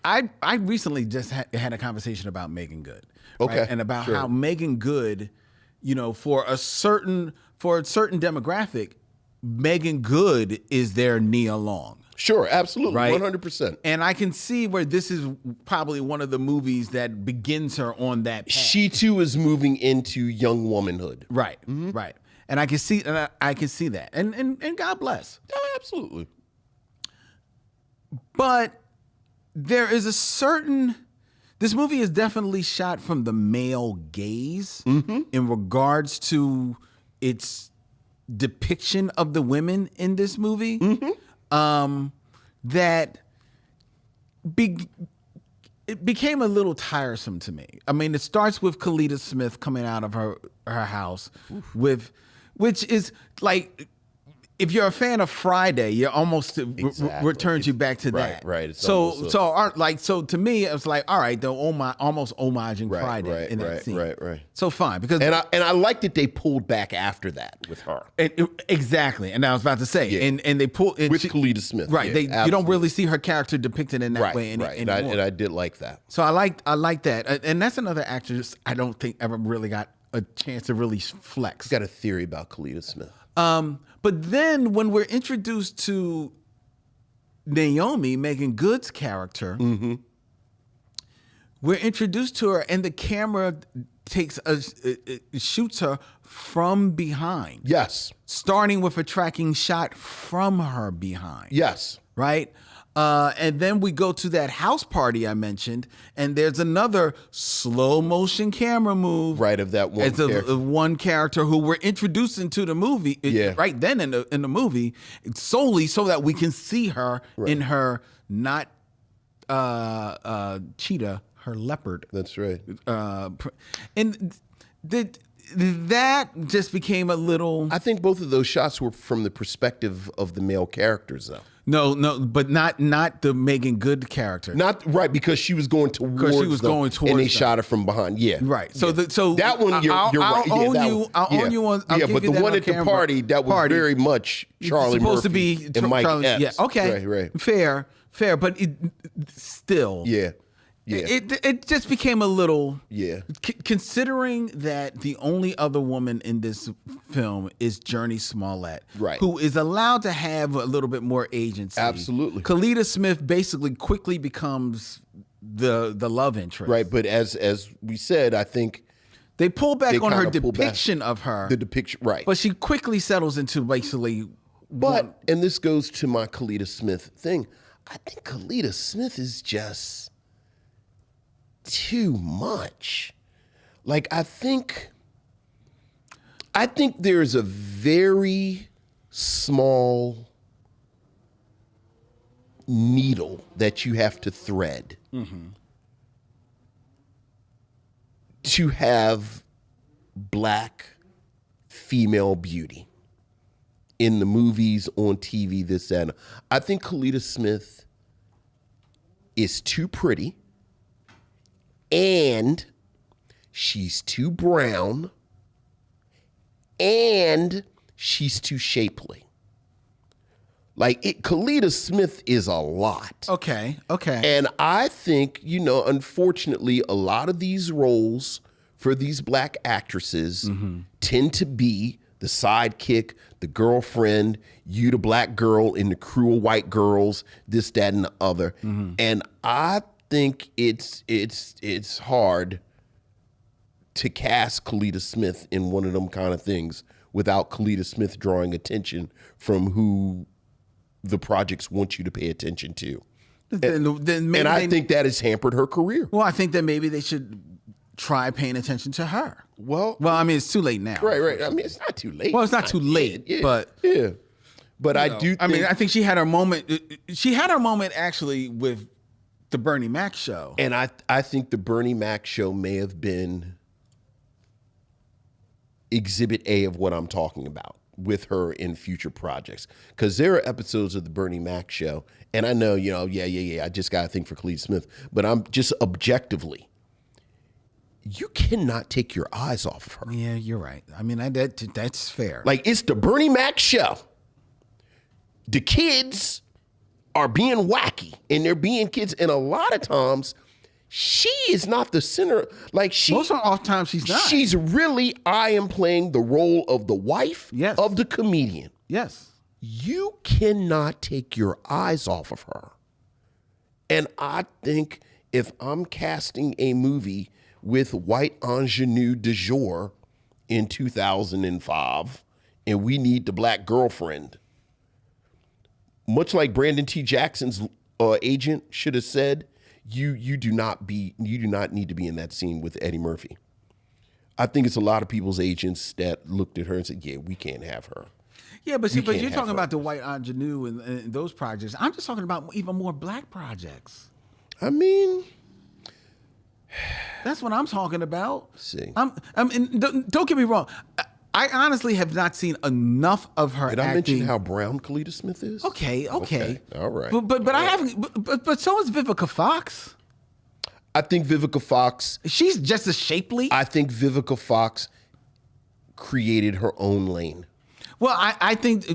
I recently just had a conversation about Megan Good, right? Okay, And about sure. how Megan Good, for a certain demographic, Megan Good is their Nia Long. Sure, absolutely, Right. 100%. And I can see where this is probably one of the movies that begins her on that path. She too is moving into young womanhood. Right. And I can see that. And God bless. Oh, absolutely. But there is this movie is definitely shot from the male gaze in regards to its depiction of the women in this movie. That it became a little tiresome to me. I mean, it starts with Kalita Smith coming out of her house which is like, if you're a fan of Friday, you almost returns you back to that. Right. It's So almost so to me, it was like, all right, they're almost homaging Friday in that scene. Right. So fine, because And I like that they pulled back after that with her. exactly, and I was about to say, Yeah. and they pulled With Kalita Smith. right. Yeah, You don't really see her character depicted in that way right. anymore. And I did like that. So I like that, and that's another actress I don't think ever really got a chance to really flex. Got a theory about Kalita Smith. But then when we're introduced to Naomi, Megan Good's character, we're introduced to her, and the camera shoots her from behind. Yes. Starting with a tracking shot from her behind. Yes. Right? And then we go to that house party I mentioned, and there's another slow motion camera move. Right, of that one It's character. of one character who we're introducing to the movie. Yeah. Right then in the movie, solely so that we can see her in her not cheetah, her leopard. That's right. And that just became a little. I think both of those shots were from the perspective of the male characters, though. No, but not the Megan Good character. Not right, because she was going towards she was them, going towards and they them. shot her from behind. Yeah, Right. So yeah. so that one you're I'll right. Yeah, own that you. one. I'll own you on. I'll yeah, give but you the that one on at the camera. party that was very much Charlie supposed Murphy to be and Mike Charlie, Epps. Yeah. Okay. Right. Fair, but still. Yeah. It just became a little. Yeah. Considering that the only other woman in this film is Journey Smollett, Right. who is allowed to have a little bit more agency. Absolutely. Kalita Smith basically quickly becomes the love interest. Right, but as we said, I think They pull back They on her kinda pull back. depiction of her, the depiction, right. but she quickly settles into basically. But and this goes to my Kalita Smith thing. I think Kalita Smith is just too much. Like I think there's a very small needle that you have to thread to have black female beauty in the movies, on TV, this, that. And I think Kalita Smith is too pretty, and she's too brown, and she's too shapely. Like, Kalita Smith is a lot. Okay. And I think, unfortunately, a lot of these roles for these black actresses tend to be the sidekick, the girlfriend, you the black girl in the crew of white girls, this, that, and the other. And I think it's hard to cast Kalita Smith in one of them kind of things without Kalita Smith drawing attention from who the projects want you to pay attention to. Then maybe I think that has hampered her career. Well, I think that maybe they should try paying attention to her. Well, I mean, it's too late now. right. I mean, it's not too late. Well, it's not too late, yeah, but yeah. But I do. I mean, I think she had her moment. She had her moment actually with the Bernie Mac show. And I think the Bernie Mac show may have been exhibit A of what I'm talking about. with her in future projects, because there are episodes of the Bernie Mac show, and I know, I just got a thing for Cleta Smith, but I'm just objectively, you cannot take your eyes off of her. Yeah, you're right. I mean, that's fair. Like, it's the Bernie Mac show. The kids are being wacky, and they're being kids, and a lot of times she is not the center. Like, most of the off time, she's not. She's really, I am playing the role of the wife of the comedian. Yes. You cannot take your eyes off of her. And I think if I'm casting a movie with white ingenue du jour in 2005, and we need the black girlfriend, much like Brandon T. Jackson's agent should have said, you do not need to be in that scene with Eddie Murphy. I think it's a lot of people's agents that looked at her and said, yeah, we can't have her. Yeah, but you're talking about the white ingenue and those projects. I'm just talking about even more black projects. I mean, that's what I'm talking about. See, don't get me wrong. I honestly have not seen enough of her. Did I mention how brown Cleta Smith is? Okay. All right. But I haven't. But so is Vivica Fox. I think Vivica Fox. She's just as shapely. I think Vivica Fox created her own lane. Well, I think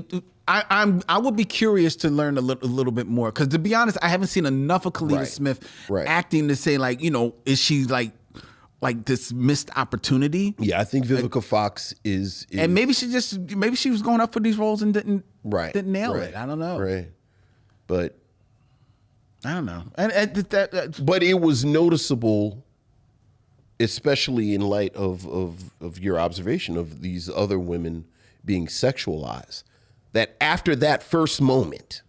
I would be curious to learn a little bit more, because to be honest, I haven't seen enough of Cleta Smith acting to say, like, is she like this missed opportunity? Yeah, I think Vivica Fox is, and maybe she was going up for these roles and didn't nail it. I don't know. Right, but I don't know. But it was noticeable, especially in light of your observation of these other women being sexualized, that after that first moment,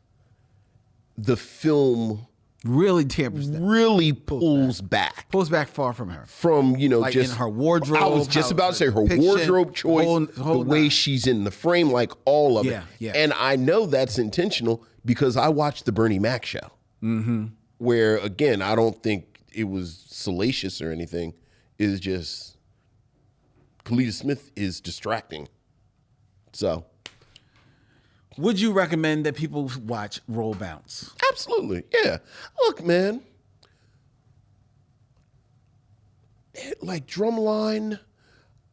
the film really tampers that. Really pulls back far from her. From, like just in her wardrobe. I was just about to say her wardrobe choice, the way she's in the frame, like all of it. Yeah. And I know that's intentional because I watched the Bernie Mac show, where, again, I don't think it was salacious or anything. It's just Cleta Smith is distracting. So, would you recommend that people watch Roll Bounce? Absolutely, yeah. Look, man, like Drumline,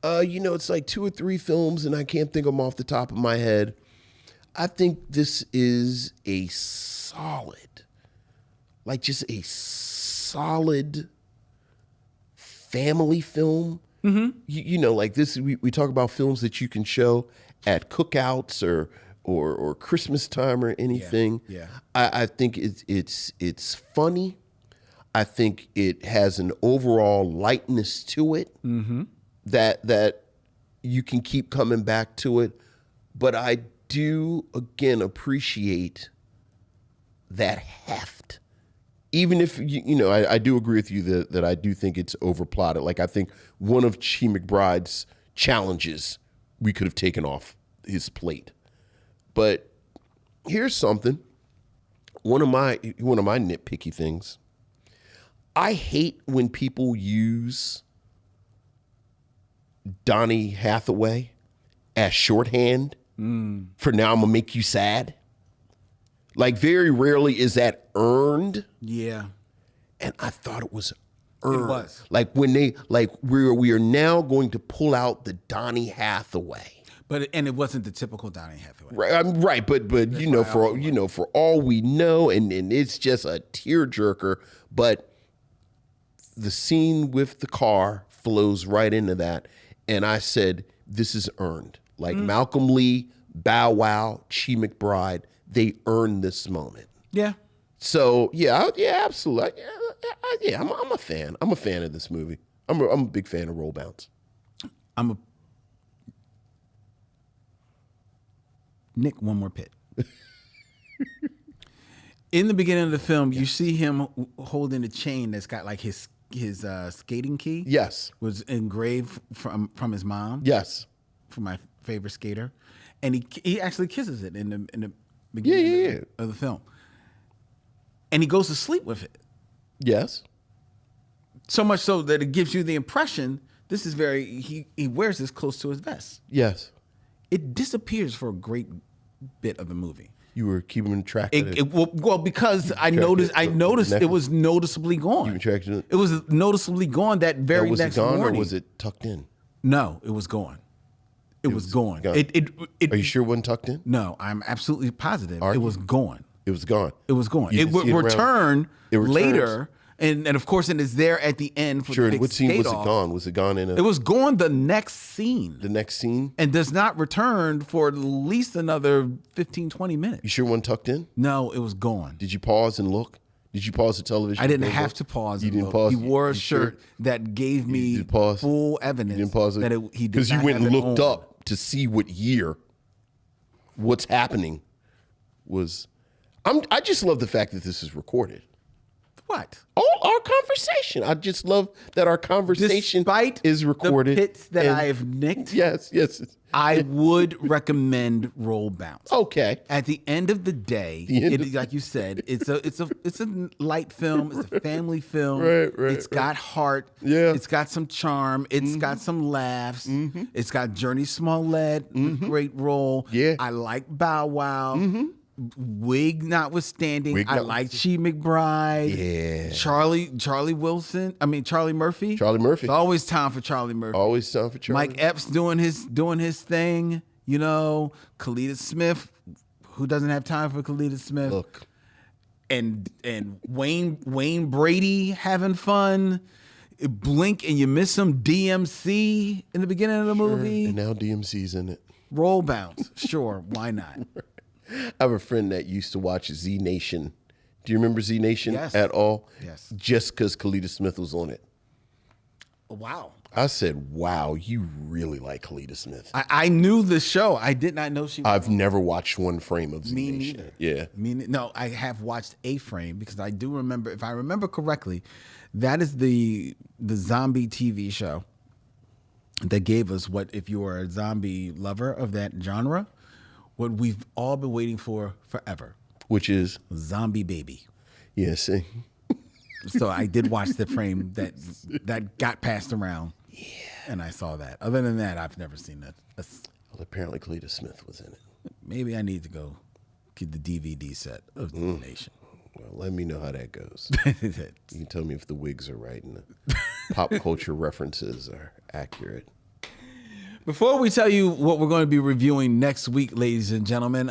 it's like 2 or 3 films, and I can't think of them off the top of my head. I think this is a solid, family film. Like this, we talk about films that you can show at cookouts or Christmas time or anything. Yeah. I think it's funny. I think it has an overall lightness to it that you can keep coming back to it. But I do, again, appreciate that heft. Even if, I do agree with you that I do think it's overplotted. Like, I think one of Chi McBride's challenges we could have taken off his plate. But here's something. One of my nitpicky things. I hate when people use Donny Hathaway as shorthand for now I'm gonna make you sad. Like, very rarely is that earned. Yeah. And I thought it was earned. It was. Like, when we are now going to pull out the Donny Hathaway. And it wasn't the typical Donny Hathaway. Right, but for all we know, and it's just a tearjerker, but the scene with the car flows right into that. And I said, this is earned. Like Malcolm Lee, Bow Wow, Chi McBride, they earned this moment. Yeah. So yeah, absolutely. Yeah, I'm a fan. I'm a fan of this movie. I'm a big fan of Roll Bounce. Nick, one more pit. In the beginning of the film, you see him holding a chain that's got like his skating key. Yes. Was engraved from his mom. Yes. From my favorite skater. And he actually kisses it in the beginning of the film. And he goes to sleep with it. Yes. So much so that it gives you the impression this is he wears this close to his vest. Yes. it disappears for a great bit of the movie. You were keeping track of it. Well, because I noticed it was noticeably gone. Keeping track of it? It was noticeably gone that very Was next it gone morning. or was it tucked in? No, it was gone. It was gone. gone. It Are you sure it wasn't tucked in? No, I'm absolutely positive. Are It you? was gone. It was gone. It was gone. You It didn't would see around? return It returns. later, and of course, it is there at the end for Sure. the And big what scene was it skate-off. gone? Was it gone in It was gone the next scene, the next scene? and does not return for at least another 15, 20 minutes. You sure it wasn't tucked in? No, it was gone. Did you pause and look? Did you pause the television? I didn't and have look? to pause. You and didn't look. pause. He wore a You sure? shirt that gave me didn't pause? full evidence You didn't pause it that he did because you not went and have it looked on. up to see what year, what's happening, was. I just love the fact that this is recorded. What? All our conversation. I just love that our conversation Despite is recorded. the pits that and- I've nicked, Yes. I would recommend Roll Bounce. Okay. At the end of the day, like you said, it's a light film. It's a family film. Right, It's got heart. Yeah. It's got some charm. It's got some laughs. It's got Journey Smollett, with a great role. Yeah. I like Bow Wow. Wig notwithstanding, Wig I like Chi McBride. Yeah. Charlie Murphy. Charlie Murphy. It's always time for Charlie Murphy. Always time for Charlie. Mike Epps doing his thing, you know. Kalita Smith, who doesn't have time for Kalita Smith? Look. And Wayne Brady having fun. Blink and you miss some DMC in the beginning of the movie. And now DMC's in it. Roll Bounce, sure, why not? I have a friend that used to watch Z Nation. Do you remember Z Nation Yes. at all? Yes. Just because Kalita Smith was on it. Wow. I said, wow, you really like Kalita Smith. I knew the show. I did not know she was. I've never watched one frame of Z Me Nation. neither. Yeah. No, I have watched a frame because I do remember, if I remember correctly, that is the zombie TV show that gave us what, if you are a zombie lover of that genre, what we've all been waiting for forever. Which is, Zombie Baby. yeah, see. So I did watch the frame that got passed around. Yeah. And I saw that. Other than that, I've never seen that. Well, apparently Kalita Smith was in it. Maybe I need to go get the DVD set of the Nation. Well, let me know how that goes. You can tell me if the wigs are right and the pop culture references are accurate. Before we tell you what we're going to be reviewing next week, ladies and gentlemen,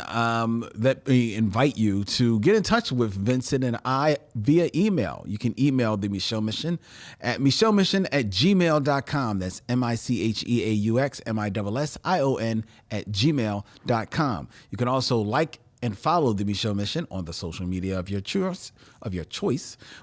let me invite you to get in touch with Vincent and I via email. You can email the Michelle Mission at michellemission@gmail.com. That's MICHEAUX@gmail.com. You can also like and follow the Michelle Mission on the social media of your choice,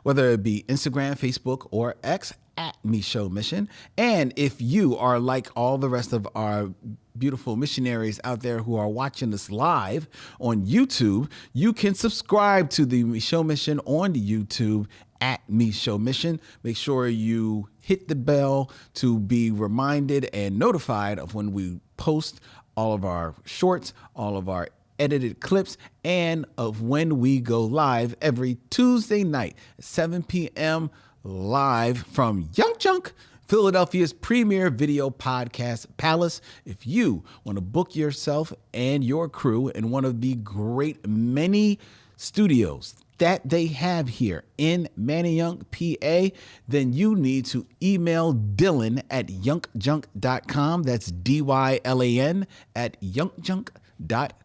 whether it be Instagram, Facebook, or X at Michelle Mission. And if you are like all the rest of our beautiful missionaries out there who are watching us live on YouTube, you can subscribe to the Michelle Mission on YouTube at Michelle Mission. Make sure you hit the bell to be reminded and notified of when we post all of our shorts, all of our edited clips, and of when we go live every Tuesday night at 7 p.m. live from Young Junk, Philadelphia's premier video podcast palace. If you want to book yourself and your crew in one of the great many studios that they have here in Manayunk, PA, then you need to email Dylan at yunkjunk.com. That's DYLAN at yunkjunk.com.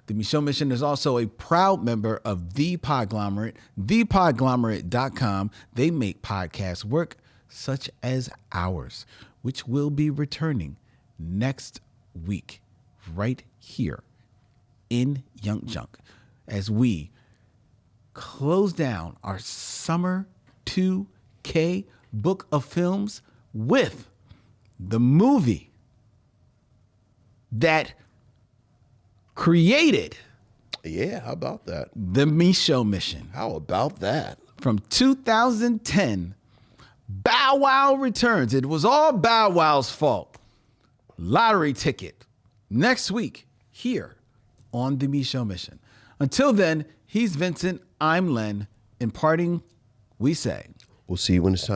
The Michelle Mission is also a proud member of The Podglomerate, thepodglomerate.com. They make podcasts work such as ours, which will be returning next week right here in Young Junk as we close down our Summer 2K book of films with the movie that created Yeah, how about that? the Michelle Mission. How about that? From 2010, Bow Wow returns. It was all Bow Wow's fault. Lottery ticket. Next week, here on the Michelle Mission. Until then, he's Vincent, I'm Len. In parting, we say, We'll see you when it's time.